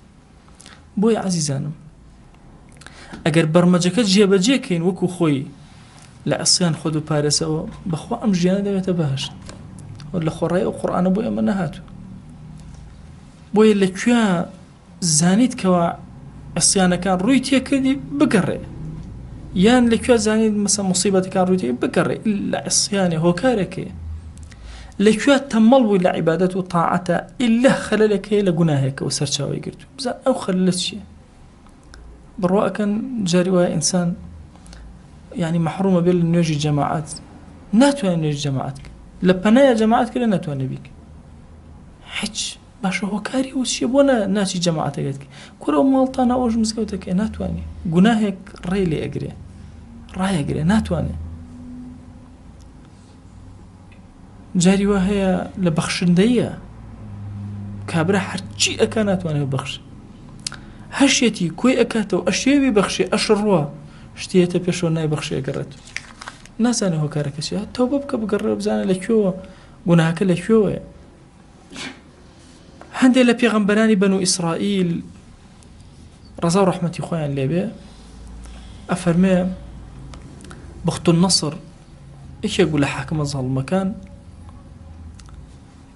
بۆیە عەزیزانم ئەگەر بەرمەجەکە جێبەجێکەین وەکو خۆی لە عەسیان خۆد و پارێزەوە بەخوا ئەم ژیانە دەوێتە بەهەشت لە خۆڕای ئەو قورئانە بۆ ئێمە نەهاتوو. بۆیە لەکوێ زانیت کەوا عەسیانەکان ڕووی تێکردی بگەڕێ، یان لەکوێ زانیت مەسەڵەن موسیبەتەکان ڕووی تێ بگەڕێ لە عەسیانێ هۆکارێکەیە، لەکوێ تەمەڵ بووی لە عیبادەت و تاعەتە ئیلا خەلەلێکەیە لە گوناهێکە و سەرچاوی گرتو بزان ئەو خەلەلە چییە. بڕوا ئەکەن جاری وایە ئینسان یعنی مەحرومە بێت لە نوێژی جەماعەت، ناتوانێت نوێژی جەماعەت کرد، لە پەنایە جەماعەت کرد ناتوانێت بیکە هیچ باشە هۆکاری و چیە بۆ ناچی جەماعەتەکەت کورە و ماڵتانە ئەوژ مزگەوتەکەی ناتوانێت گوناهێک ڕێ لێ ئەگرێ ڕایەگرێ ناتوانێت. جاری وا هەیە لە بەخشندەیە کابرا هەرچی ئەکا ناتوانێت بەخش هەشێتی کۆی ئەکاتەوە ئەشێوی بەخشێ ئەشڕوە شتێتە پێشەوە نای بەخشێ ئەگەڕێت نازانێت هۆکارەکە چیە تەوبە بکە بگەڕێ بزانە لەکوێوە گوناهەکە لەکوێوەیە. هەندێک لە پێغەمبەرانی بەنو ئیسرائیل ڕەزا و ڕەحمەتی خۆیان لێبێ ئەفەرمێ بەختو النەسر یەکێک بوو لە حاکمە زاڵمەکان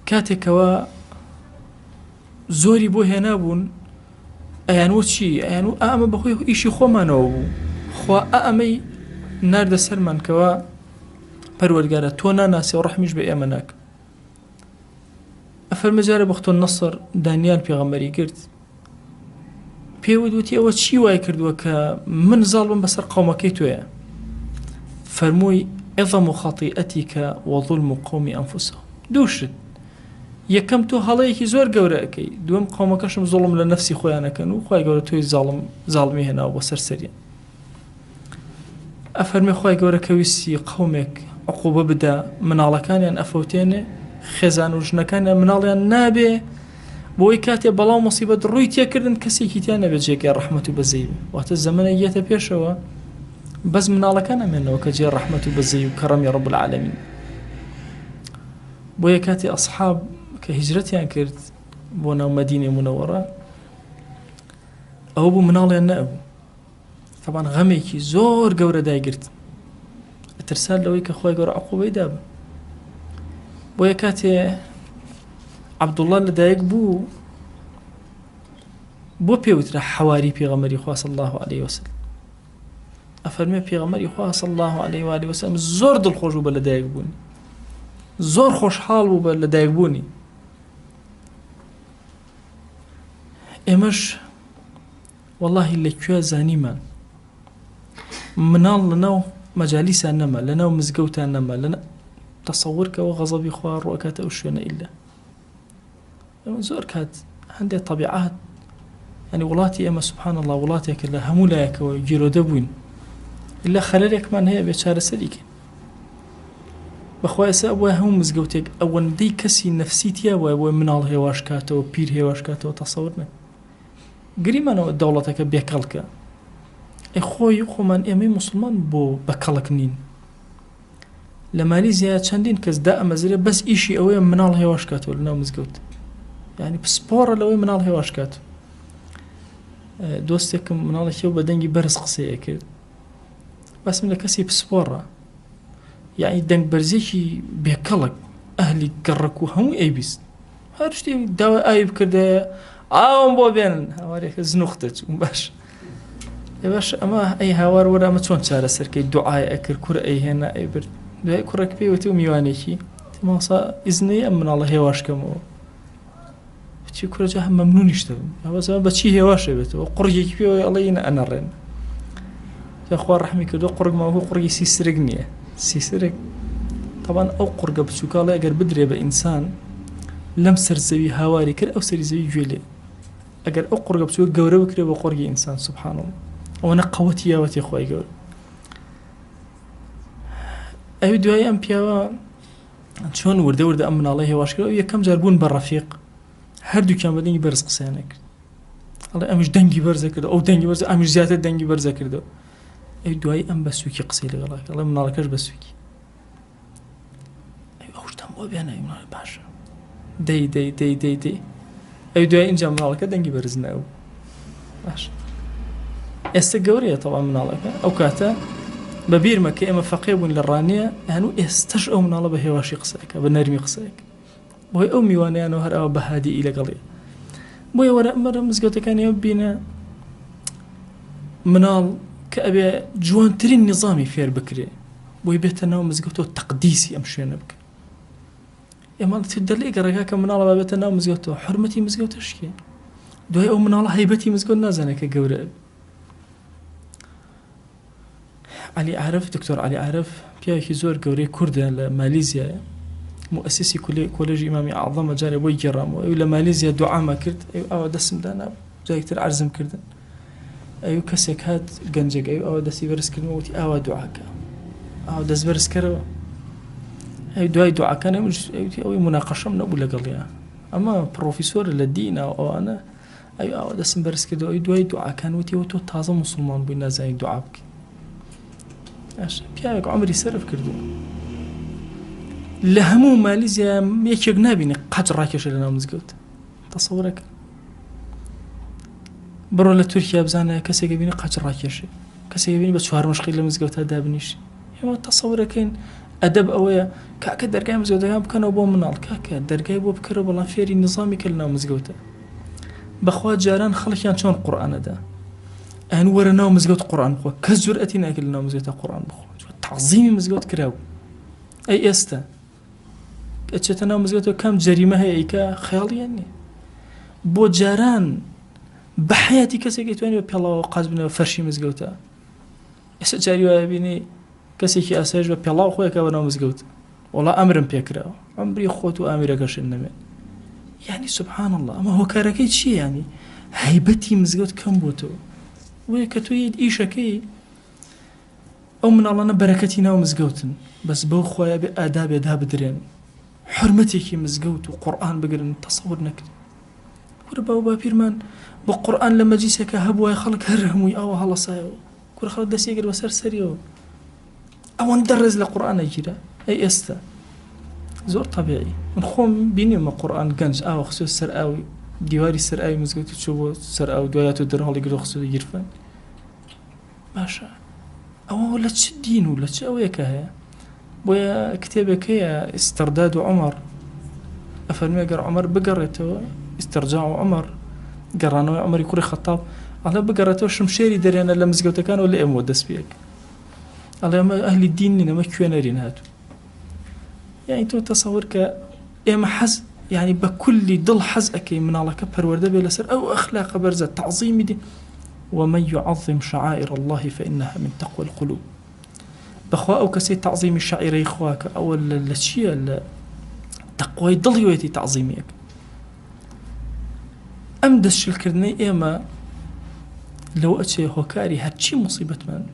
کاتێکەوە زۆری بۆ هێنابوون ئەیانوە چی ئەیانوە ئەمە بەخۆی ئیشی خۆمانەوە بوو خوا ئەمەی ناردە سەرمانکەوە پەروەردگارە تۆ ناناسی و ڕەحمیش بە ئێمە ناکە. ئەفەرمە جارە بەختۆ النەسر دانیال پێغەمبەری کرد پێوت وتی ئەوە چی وای کردووە کە من زاڵبم بەسەر قەومەکەی تۆیە فەرمووی عظم خەطیئەتیکە وظلم قومی ئەنفوسەهم دووشت یەکەم تۆ هەڵەیەکی زۆر گەورە ئەەکەی دووەم قەومەکەشم زوڵم لە نەفسی خۆیانەکەن و خوای گەورە تۆی زاڵمی هێناوە بۆ سەر سەریان. ئەفەرمێ خوای گەورە کە ویستی قەومێک عقوبە بدە مناڵەکانیان ئەفەوتێنێ خێزان و ژنەکانیان مناڵیان نابێ بۆی کاتێ بەڵاو مصیبەت ڕووی تێکردن کەسێکی تیان نەبێت جێگەی ڕەحمەت و بەزەی واتە زەمەنە یەتە پێشەوە بەس مناڵەکان ئەمێنەوە کە جێ ڕەحمەت و بەزەی و کەڕەمی ڕەب العالەمین. بۆیە کاتی ئەسحاب کە هیجرەتیان کرد بۆ ناو مەدینەی مونەوەڕە ئەوە بوو مناڵیان نەبوو طبعاً غەمێکی زۆر گەورە دایگرت ئەترسان لەوەی کە خۆی گەورە عقوبەی دابن. بۆیە کاتێ عەبدوڵڵا لەدایک بوو بۆ پێوترا حەواری پێغەمبەری خوا صلی الله عليه وسلم ئەفەرمێ پێغەمبەری خوا صلی الله عليه و آله وسلم زۆر دڵخۆش بوو بە لەدایک بوونی زۆر خۆشحاڵ بوو بە لەدایک بوونی. ئێمەش وەڵاهی لەکوێ زانیمان مناڵ لەناو مەجالیسان نەما لەناو مزگەوتان نەما لەناو تەسەوورکەوە غەزەبی خوا ڕوئەکاتە ئەو شوێنە ئیلا زۆر کات هەندێک طەبیعات ینی وڵاتی ئێمە سوبحان الله وڵاتێکە لە هەموو لایەکەوە گیرۆدە بووین ئیلا خەلەلێکمان هەیە بێ چارەسەریکە بەخوا ئێستا بۆیە هەموو مزگەوتێک ئەوەندەی کەسی نەفسیتیا وایە بۆی مناڵ هێواش کاتەوە پیر هێواش کاتەوە تەسەوور نەکە گریمانەوە دەوڵەتەکە بێکەڵکە خۆی خۆمان ئێمەی موسڵمان بۆ بەکەڵک نین لە مالیزیا چەندین کەس دا ئەمەزرێ بەس ئیشی ئەوەیە مناڵ هێواش کاتەوە لەناو مزگەوت یعنی پسپۆڕە لەوەی مناڵ هێواش کات. دۆستێکم مناڵێکی بە دەنگی بەرز قسەیە کرد بەسم لە کەسی پسپۆڕە یعنی دەنگ بەرزێکی بێکەڵک ئەهلی گەڕک و هەموو ئەیبیست هەر شتێک داوای ئاوی بکردەیە ئاوم بۆ بێنن هاوارێکە زنوختە چوون باش باش ئەمە ئەی هاوار وەرە ئەمە چۆن چارەسەرکەی دوعای ئەکرد کوورە ئەیهێنا ئەیبرد دوای کوڕێک پێیوەتی و میوانێکی ماسا ئیزنەی ئەم مناڵە هێواشکەمەوە بچی کوورەجا هەم مەمنونیشتە ئەوە بەچی هێواشە بێتەوە قوڕێکی پێوە ئەڵێ ئەنەڕێن خوا ڕەحمی کردو قوڕگمەوە قوڕی سیسرگ نییە سیسرگ طبعاً ئەو قوڕگە بچووکاڵێ ئەگەر بدرێ بە ئینسان لەم سەرزەوی هاواری کرد ئەو سەری زەوی گوێلێ ئەگەر ئەو قوڕگە بچووکە گەورە بکرێ بە قوڕگی ئینسان سوبحان الله ئەوەنە قەوەتی یاوەتی خوای گەورە. ئەوی دوای ئەم پیاوە چۆن وردە وردە ئەم مناڵە هێواشکرد ئەو یەکەم جار بوون بە ڕەفیق هەردووکیان بە دەنگی بەرز قسەیان نەکرد ئەڵێ ئەمیش دەنگی بەرزە کردەوە ئەو دەنگی بەرزە ئەمیش زیاتر دەنگی بەرزە کردەوە ئەی دوایی ئەم بە سووکی قسەی لەگەڵاکە ئەڵێ مناڵەکەش بە سووکی ئەو شتم بۆ بێنەوە مناڵی باشە دەی ئەی دوای اینجا مناڵەکە دەنگی بەرز نەبوو باش ئێستا گەورەیە تەواو مناڵەکە ئەو کاتە بە بیرمە کە ئێمە فەقێ بوون لە ڕانیە هەنوو ئێستش ئەو مناڵە بە هێواشی قسەیەکە بە نەرمی قسەیەک بۆی ئەو میوانیانەوە هەر ئەوە بەهادی لەگەڵێ بۆیە وەرە ئەمەرە مزگەوتەکانی ئەوە بینە مناڵ کە ئەبێ جوانترین نظامی فێر بکرێ بۆی بێتە ناو مزگەوتەوە تەقدیسی ئەم شوێنە بکە ئێمە دەڵێ گەڕێکا کە مناڵە بابێتە ناو مزگەوتەوە حورمەتی مزگەوتە شکێ دوای ئەو مناڵە هەیبەتی مزگەوت نازانێت کە گەورە علی عارف دکتۆر علی عارف پیاوێکی زۆر گەورەی کوردە لە مالیزیایە مؤسسی کۆلێژی ئیمامی عەظەمە جارێ بۆی گێڕامەوە ئەو لە مالیزیا دوعامە کرد ئەوە دەستم دانا جایەکتر عەرزم کردن ئەو کەسێک هات گەنجێک ئەوە دەستی بەرزکردنەوە وتی ئاوا دوعاکە ئاوا دەست بەرزکەرەوە ئەو دوای دوعاکان ئەوی مناقەشەم نەبوو لەگەڵیان ئەمە پرۆفیسۆرە لە دینە ئەوانە ئەوە دەستم بەرز کردەوە ئەوی دوای دوعاکان وتیەوە تۆ تازە موسڵمان بووی نازانی دوعا بکەی پیاوێک عمری سەرف کردووە لە هەموو مالیزیا یەکێک نابینێ قەت ڕاکێشە لە ناو مزگەوت تەسەوورەکە بڕۆ لە تورکیا بزانە کەسێکە بینی قەت ڕاکێشێ کەسێکە بینی بە چوار مشقی لە مزگەوتە دابنیشی ئێمە تەسەوورەکەین ئەدەب ئەوەیە کاکە دەرگای مزگەوتەکان بکەنەوە بۆ مناڵ کاکە دەرگای بۆ بکەرەوە بەڵام فێری نظامی کە لە ناو مزگەوتە بەخوا جاران خەڵکیان چۆن قورئانەدا ئەن وەرە ناو مزگەوت قورئان بخۆ کەس جورئەتی ناکرد لە ناو مزگەوتە قورئان بخۆ تعظیمی مزگەوت کراوە ئەی ئێستا ئەچێتە ناو مزگەوتەوە کەم جەریمە هەیە ئەیکە خەیاڵیان نییە بۆ جاران بە حەیاتی کەسێک دەتوانێت بە پێڵاوە قاز بنەوە فەرشی مزگەوتە ئێستا جاری وایە بینی کەسێکی ئاسایش بە پێڵاو خۆیەکە بە ناو مزگەوت وەڵا ئەمرم پێکراوە ئەمری خۆت و ئامیرەکەشن نەمێت یعنی سبحان الله ئەمە هۆکارەکەی چییە ینی هەیبەتی مزگەوت کەم بۆتەوە وەیە کە تۆ ئیشەکەی ئەو مناڵانە بەرەکەتی ناو مزگەوتن بەس بەو خۆیان بێ ئادابێدا بدرێن حرمەتێکی مزگەوت و قورئان بگرن تەسەوور نەکرد کورە باو باپیرمان بە قورئان لە مەجلیسێکە هەبووە خەڵک هەر هەمووی ئەوە هەڵەسایەوە کورە خەڵک دەستێگر بەسەر سەریەوە ئەوەندە ڕێز لە قورئانە گیرە ئەی ئێستا زۆر تەبیعی من خۆم بینیمە قورئان گەنج ئاوە خسوێ سەر ئاوی دیواری سەر ئاوی مزگەوتی چوو بۆ سەر ئاو دوایات و دەرهەڵی گرۆ خسوێ گیرفان باشە ئەوە لە چ دین و لە چ ئەوەیەکە هەیە بۆیە کتێبێک هەیە ئیسترداد و عومەر ئەفەرمێ گەر عومەر بگەڕێتەوە ئیسترجاع و عومەر گەڕانەوەی عومەری کوڕی خەتاب ئەڵێ بگەڕێتەوە شمشێری دەرێنە لە مزگەوتەکانەوە لە ئێمەوە دەست پێک ئەڵێ ئەمە ئەهلی دین نین ئەمە کوێنەرین هاتوو یعنی تۆ تەسەوور کە ئێمە حەز يعني بكل دڵ حەز ئەکەی مناڵەکە پەروەردە بێ لەسەر ئەو ئەخلاقە بەرزە تعظیمی دین ومن يعظم شعائر الله فإنها من تقوى القلوب بخوا أو كسي تعظيم الشعيري خواك أو الشيء تقوى ضل يويتي تعظيميك أم دش الكرني إما لو أتشي هوكاري هاتشي مصيبة من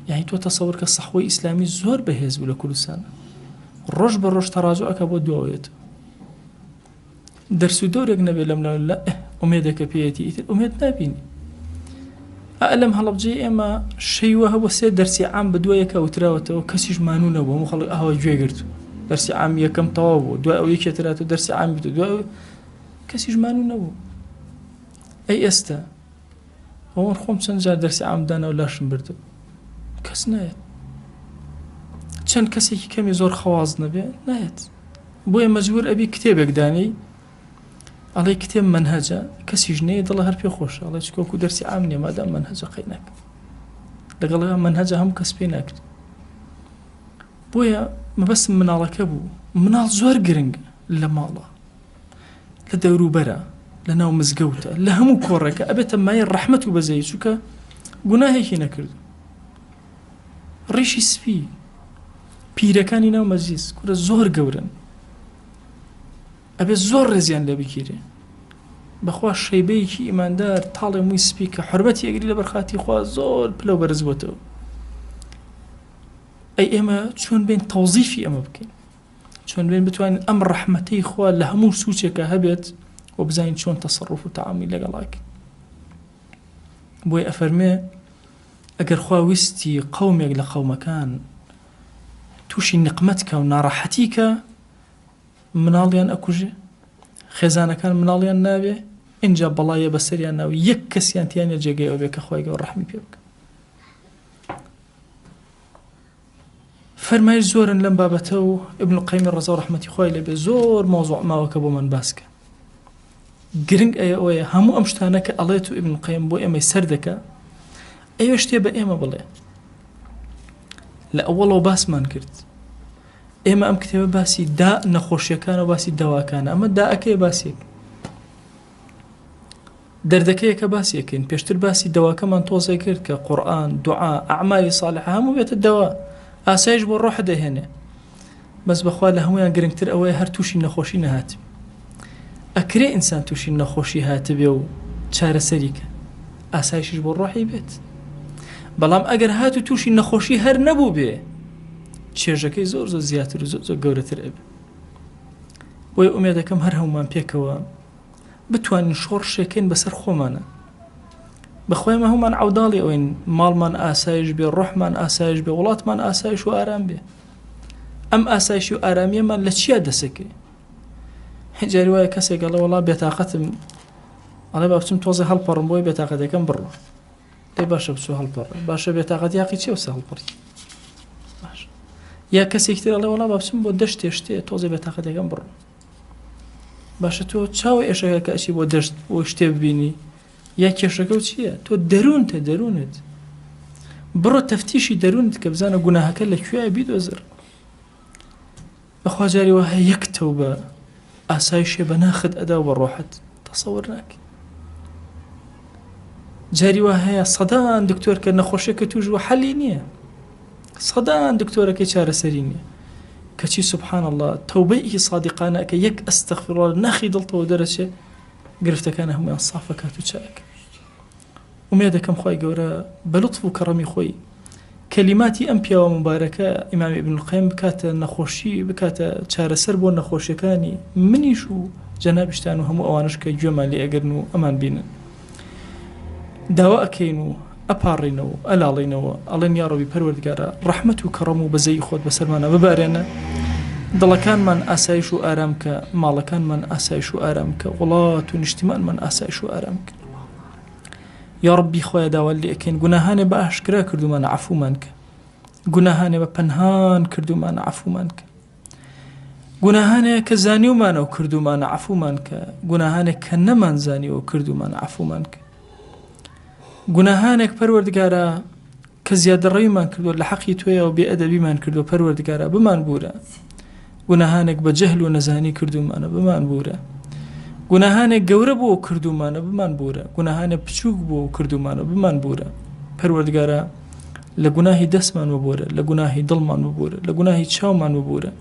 يعني تو تصور كالصحوي إسلامي زور بهز ولا كل سنة الرج بالرج تراجعك أبو دوائت درس دورك نبي لمنا لا أميدك بيتي أميد نابيني أعلم هلبجي إما شيء وهو سيد درسي عام بدويك أو تراوته وكسيش مانونه ومخلق أهوى جويرته درسي عام يكم طوابه دواء أو يكتراته درسي عام بدواء كسيش مانونه أي أستا هو نخوم سنجار درسي عام دانا ولا شنبرده كس نايت چەند کەسێکی کەمی زۆر خەواز نەبێ نایەت بۆیە مەجبور ئەبی کتێبێک دانی ئەڵێ کتێب منهەجە کەسیش نەیە دڵە هەر پێ خۆشە ئەڵێ چکۆکو دەرسی عام نییە مادام منهەجە قەی ناکە لەگەڵ منهەجە هەموو کەس پێ ناکرد بۆیە مەبەستم مناڵەکە بوو مناڵ زۆر گرنگ لە ماڵە لە دەوروبەرە لە ناو مزگەوتە لە هەموو کۆڕێکە ئەبێتە مای ڕەحمەت و بەزەی چووکە گوناهێکی نەکرد ڕیشی سپی پیرەکانی ناو مەجلیس کورە زۆر گەورن ئەبێ زۆر ڕێزیان لێ بگیرێ بەخوا شەیبەیەکی ئیماندار تاڵێ مووی سپی کە حورمەتی ئەگری لە بەرخاتی خوا زۆر پلە و بەرز بۆتەوە ئەی ئێمە چۆن بین تەوزیفی ئەمە بکەین چۆن بین بتوانین ئەم ڕەحمەتەی خوا لە هەموو سوچێکە هەبێت و بزانین چۆن تەسەڕوف و تەعامل لەگەڵاکەین. بۆی ئەفەرمێ ئەگەر خوا ویستی قەومێک لە قەومەکان تووشی نقمەتکە و ناڕەحەتیکە مناڵیان ئەکوژێ، خێزانەکان مناڵیان ناوێ، اینجا بەڵایە بەسەریان ناو یەک کەسیان تیانە جێگەی ئەو بێ کە خوای گەورە ڕەحمی پێ بکە. فەرمایش زۆرن لەم بابەتە و ئیبن القەیم ڕەزا و ڕەحمەتی خوای لێبێ زۆر مۆزوع ماوەکە بۆمان باسکە. گرنگ ئەوەیە هەموو ئەم شتانە کە ئەڵێت و ئیبن القەیم بۆ ئێمەی سەر دەکە، ئەوێ شتێ بە ئێمە بڵێ. لە ئەوڵەوە باسمان کرد ئێمە ئەم کتێبە باسی دا نەخۆشیەکان و باسی دەواکانە، ئەمە داەکەی باسیێک دەردەکەیەکە باسیەکەین، پێشتر باسی دەواکەمان تۆزای کرد کە قورئان، دوعا، ئەعمالی ساڵحە هەموو بێتە دەوا، ئاسایش بۆ ڕۆح دەهێنێ. بەس بەخوا لە هەمویان گرنگتر ئەوەیە هەر تووشی نەخۆشی نەهات. ئەکرێ ئینسان تووشی نەخۆشی هاتبێ و چارەسەریکە، ئاسایشش بۆ ڕۆحی بێت. بەڵام ئەگەر هات و تووشی نەخۆشی هەر نەبوو بێ، چێژەکەی زۆر زۆر زیاتر و زۆر گەورەتر ئەبێ. بۆی ئومێد دەکەم هەر هەمومان پێکەوە بتوانین شۆڕشێکەین بەسەر خۆمانە. بەخوای مە هەمومان عەوداڵی ئەوین ماڵمان ئاسایش بێ، ڕۆحمان ئاسایش بێ، وڵاتمان ئاسایش و ئارام بێ. ئەم ئاسایشی و ئارامیەمان لە چیا دەسەکەی؟ جاری وایە کەسێک ئەڵێ وەڵا بێتاقەتم، ئەڵێ با بچم تۆزە هەڵپەڕم بۆی بێتاقەتەکەم بڕۆ. دەی باشە بچوو هەڵپەڕێ، باشە بێتاقەت یاقی چێ وسە هەڵپەڕی؟ باش. یا کەسێک تر ئەڵێ وەڵا با بچم بۆ دەشت تێشتێ تۆزە بێتاقەتەکەم بڕۆ. باشە تۆ چاوی ئێشەکە کە ئەچی بۆ دەشت بۆ شتێ ببینی یا کێشەکە و چییە؟ تۆ دەروونتە دەروونت. بڕۆ تەفتیشی دەروونت کە بزانە گوناهەکە لەکوێیە بیدۆزر. بەخوا جاری وە هەیە یەک تەوبە ئاسایشێ بە ناخت ئەدا و بە ڕۆحت تەسەوور ناکەی. جاری وە هەیە سەدان دکتۆر کە نەخۆشیەکە توش وە حەلی نییە، سەدان دکتۆرەکەی چارەسەری نییە، کەچی سوبحان الله تەوبەیەکی سادقانە کە یەک ئەستەغفیرڵڵاه ناخی دڵتەوە دەرەچێ، گرفتەکانە هەمویان سافە کات و چاکە. ئومێد دەکەم خوای گەورە بە لوتف و کەڕەمی خۆی کەلیماتی ئەم پیاوە مبارەکە ئیمام ئیبن القەیم بکاتە نەخۆشی، بکاتە چارەسەر بۆ نەخۆشیەکانی منیش و جەنابیشتان و هەموو ئەوانش کە گوێمان لێ ئەگرن و ئەمان بینن. داوا ئەکەین و ئەپاڕینەوە ئەلاڵینەوە ئەڵێن یا ڕەبی پەروەردگارە ڕەحمەت و کەڕەم و بەزەی خۆت بەسەرمانە ببارێنە، دڵەکانمان ئاسایش و ئارام کە، ماڵەکانمان ئاسایش و ئارام کە، وڵات و نیشتیمانمان ئاسایش و ئارام کە. یا ڕەبی خۆیە داوا لێ ئەکەین گوناهانێ بە ئاشکرا کردومانە عەفومان کە، گوناهانێ بە پەنهان کردومانە عەفومان کە، گوناهانێ کە زانیومانە و کردومانە عەفومان کە، گوناهانێک کە نەمانزانیوە کردومانە عەفومان کە، گوناهانێک پەروەردگارە کە زیادەڕەویمان کردووە لە حەقی تۆیە و بێئەدەبیمان کردووە پەروەردگارە بمان بورە، گوناهانێک بە جەهل و نەزانی کردومانە بمان بورە، گوناهانێک گەورە بۆ کردومانە بمان بورە، گوناهانێک بچووک بۆ کردومانە بمان بورە. پەروەردگارە لە گوناهی دەستمان ببورە، لە گوناهی دڵمان ببورە، لە گوناهی چاومان ببورە،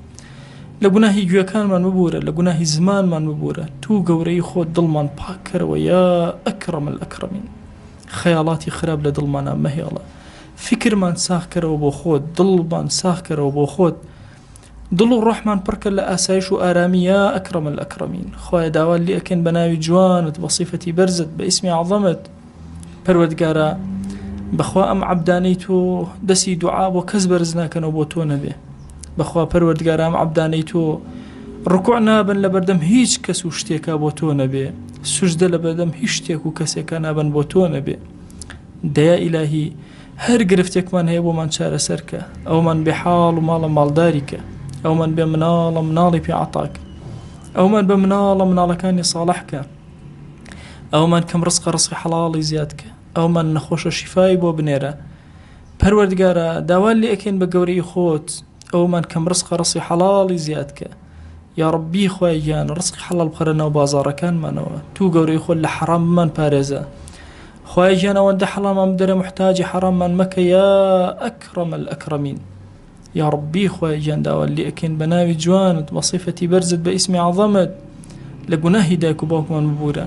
لە گوناهی گوێکانمان ببورە، لە گوناهی زمانمان ببورە. تو گەورەی خۆت دڵمان پاک کەرەوە یا ئەکرەم الئەکرەمین. خەیاڵاتی خراپ لە دڵمانە مەهێڵە، فکرمان ساخ کەرەوە بۆ خۆت، دڵمان ساخ کەرەوە بۆ خۆت، دڵ و ڕۆحمان پڕکە لە ئاسایش و ئارامی یا ئەکرەم الئەکرەمین. خوایە داوا لێ ئەکەین بە ناوی جوانت بە صیفەتی بەرزت بە ئیسمی عەظەمت. پەروەردگارە بەخوا ئەم عەبدانەی تۆ دەستی دوعا بۆ کەس بەرز ناکەنەوە بۆ تۆ نەبێ. بەخوا پەروەردگارە ئەم عەبدانەی تۆ ڕکوع نابن لە بەردەم هیچ کەس و شتێکا بۆ تۆ نەبێ، سوجدە لە بەردەم هیچ شتێک و کەسێکا نابن بۆ تۆ نەبێ. دەیا ئیلاهی هەر گرفتێکمان هەیە بۆمان چارەسەر کە، ئەومان بێ حاڵ و ماڵە ماڵداری کە، ئەومان بێ مناڵە مناڵی پێ عەتاک، ئەومان بە مناڵە مناڵەکانی ساڵح کە، ئەومان کەم ڕزقە ڕزقی حەڵاڵی زیاد کە، ئەومان نەخۆشە شیفای بۆ بنێرە. پەروەردگارە داوا لێ ئەکەین بە گەورەی خۆت ئەومان کەم ڕزقە ڕزقی حەڵاڵی زیاد کە. یا ڕەبی خوای گیان ڕزقی حەڵاڵ بخەرە ناو بازاڕەکانمانەوە، تو گەورەی خۆت لە حەرام بمان پارێزە. خوای گیان ئەوەندە حەڵامان بدەرە محتاجی حەراممان مەکە یا ئەکرەم الئەکرەمین. یا ڕەبی خوای گیان داوا لێ ئەکەین بە ناوی جوانت بە صیفەتی بەرزت بە ئیسمی عەظەمت لە گوناهی دایک و باوکمان ببورە،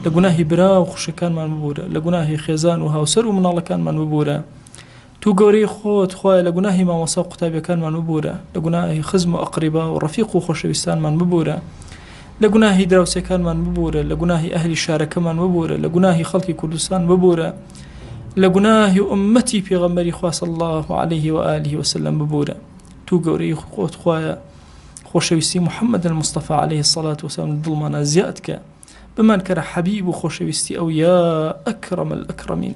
لە گوناهی برا و خوشەکانمان ببورە، لە گوناهی خێزان و هاوسەر و مناڵەکانمان ببورە. تو گەورەی خۆت خوایە لە گوناهی مامۆستا و قوتابیەکانمان ببورە، لە گوناهی خزم و ئەقریبا و ڕەفیق و خۆشەویستانمان ببورە. لقناهي دراوسي كان من ببورة، لقناهي أهل الشارع كمان ببورة، لقناهي خلقي كردستان ببورة، لقناهي أمتي في غمري خوا صلى الله عليه وآله وسلم ببورة. تو قوري خوت خوايا خوشويستي محمد المصطفى عليه الصلاة والسلام ظلمنا زيادك بمن كره حبيب خوشويستي أو يا أكرم الأكرمين.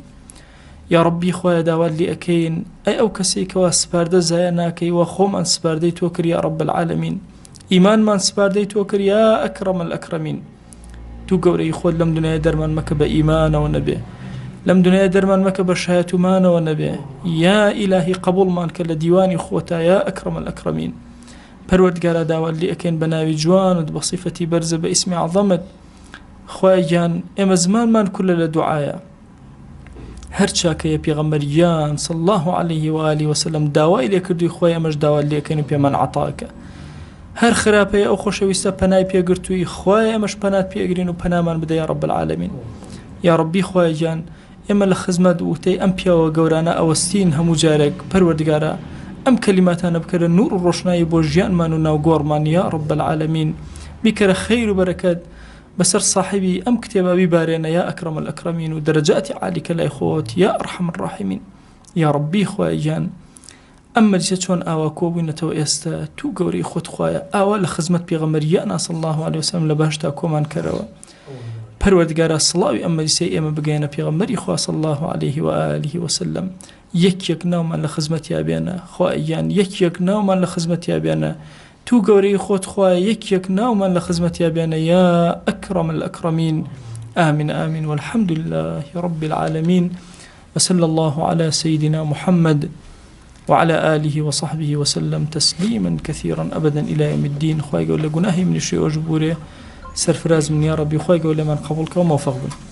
يا ربي خوايا داوال لي أكين أي أو كسيك واسبارده زيناكي وخوم أن سباردي توكر يا رب العالمين، إيمان من سباردي توكر يا أكرم الأكرمين. تو قوري خود لم دنيا درمان مك بإيمان ونبي، لم دنيا درمان مك بشهاية مان ونبي، يا إلهي قبول من كل ديواني خوتا يا أكرم الأكرمين. پروردگارا داوال لي أكين بناوي جوان بصفتي برز باسم عظمت. خوايا جان إما زمان من كل لدعايا هرچاکە یە پێغەمبەریان صلى الله عليه وآله وسلم داوای لێ کردووی خۆی ئەمەش داوا لێکەین و پێمان عەتاکە. هەر خراپەیە ئەو خۆشەویستە پەنای پێگرتووی خوای ئەمەش پەنات پێگرین و پەنامان بدە یا رب العالمین. یا ربی خوای جان ئێمە لە خزمەت وتەی ئەم پیاوە گەورانە ئەوەستین هەموو جارێک پەروەردگارە ئەم کەلیماتانە بکەرە نور و ڕۆشنایی بۆ ژیانمان و ناوگۆڕمان یا رب العالمین. بیکەرە خەیر و بەرەکەت بسر صاحبي أم كتابة ببارينا يا أكرم الأكرمين ودرجات عاليك لا يخوت يا أرحم الراحمين. يا ربي خوايا جان أما جيتشون آوا كوبين تو إستا تو قوري خود خوايا آوا لخزمة بيغمريانا صلى الله عليه وسلم لباشتا كومان كروا پروردگارا صلاوي أما جيسي إما بقينا بيغمري خوا صلى الله عليه وآله وسلم يك نوما لخزمة يابينا خوايا جان يك نوما لخزمة يابينا تو قوري خود خوايا يك نوما لخزمة يابينا يا أكرم الأكرمين. آمين آمين والحمد لله رب العالمين. وصلى الله على سيدنا محمد وعلى آله وصحبه وسلم تسليما كثيرا أبدا إلى يوم الدين. خواهي قول لقناهي من الشيء وجبوره سرفراز من يا ربي. خواهي قول لمن قبولك وموفق بنا.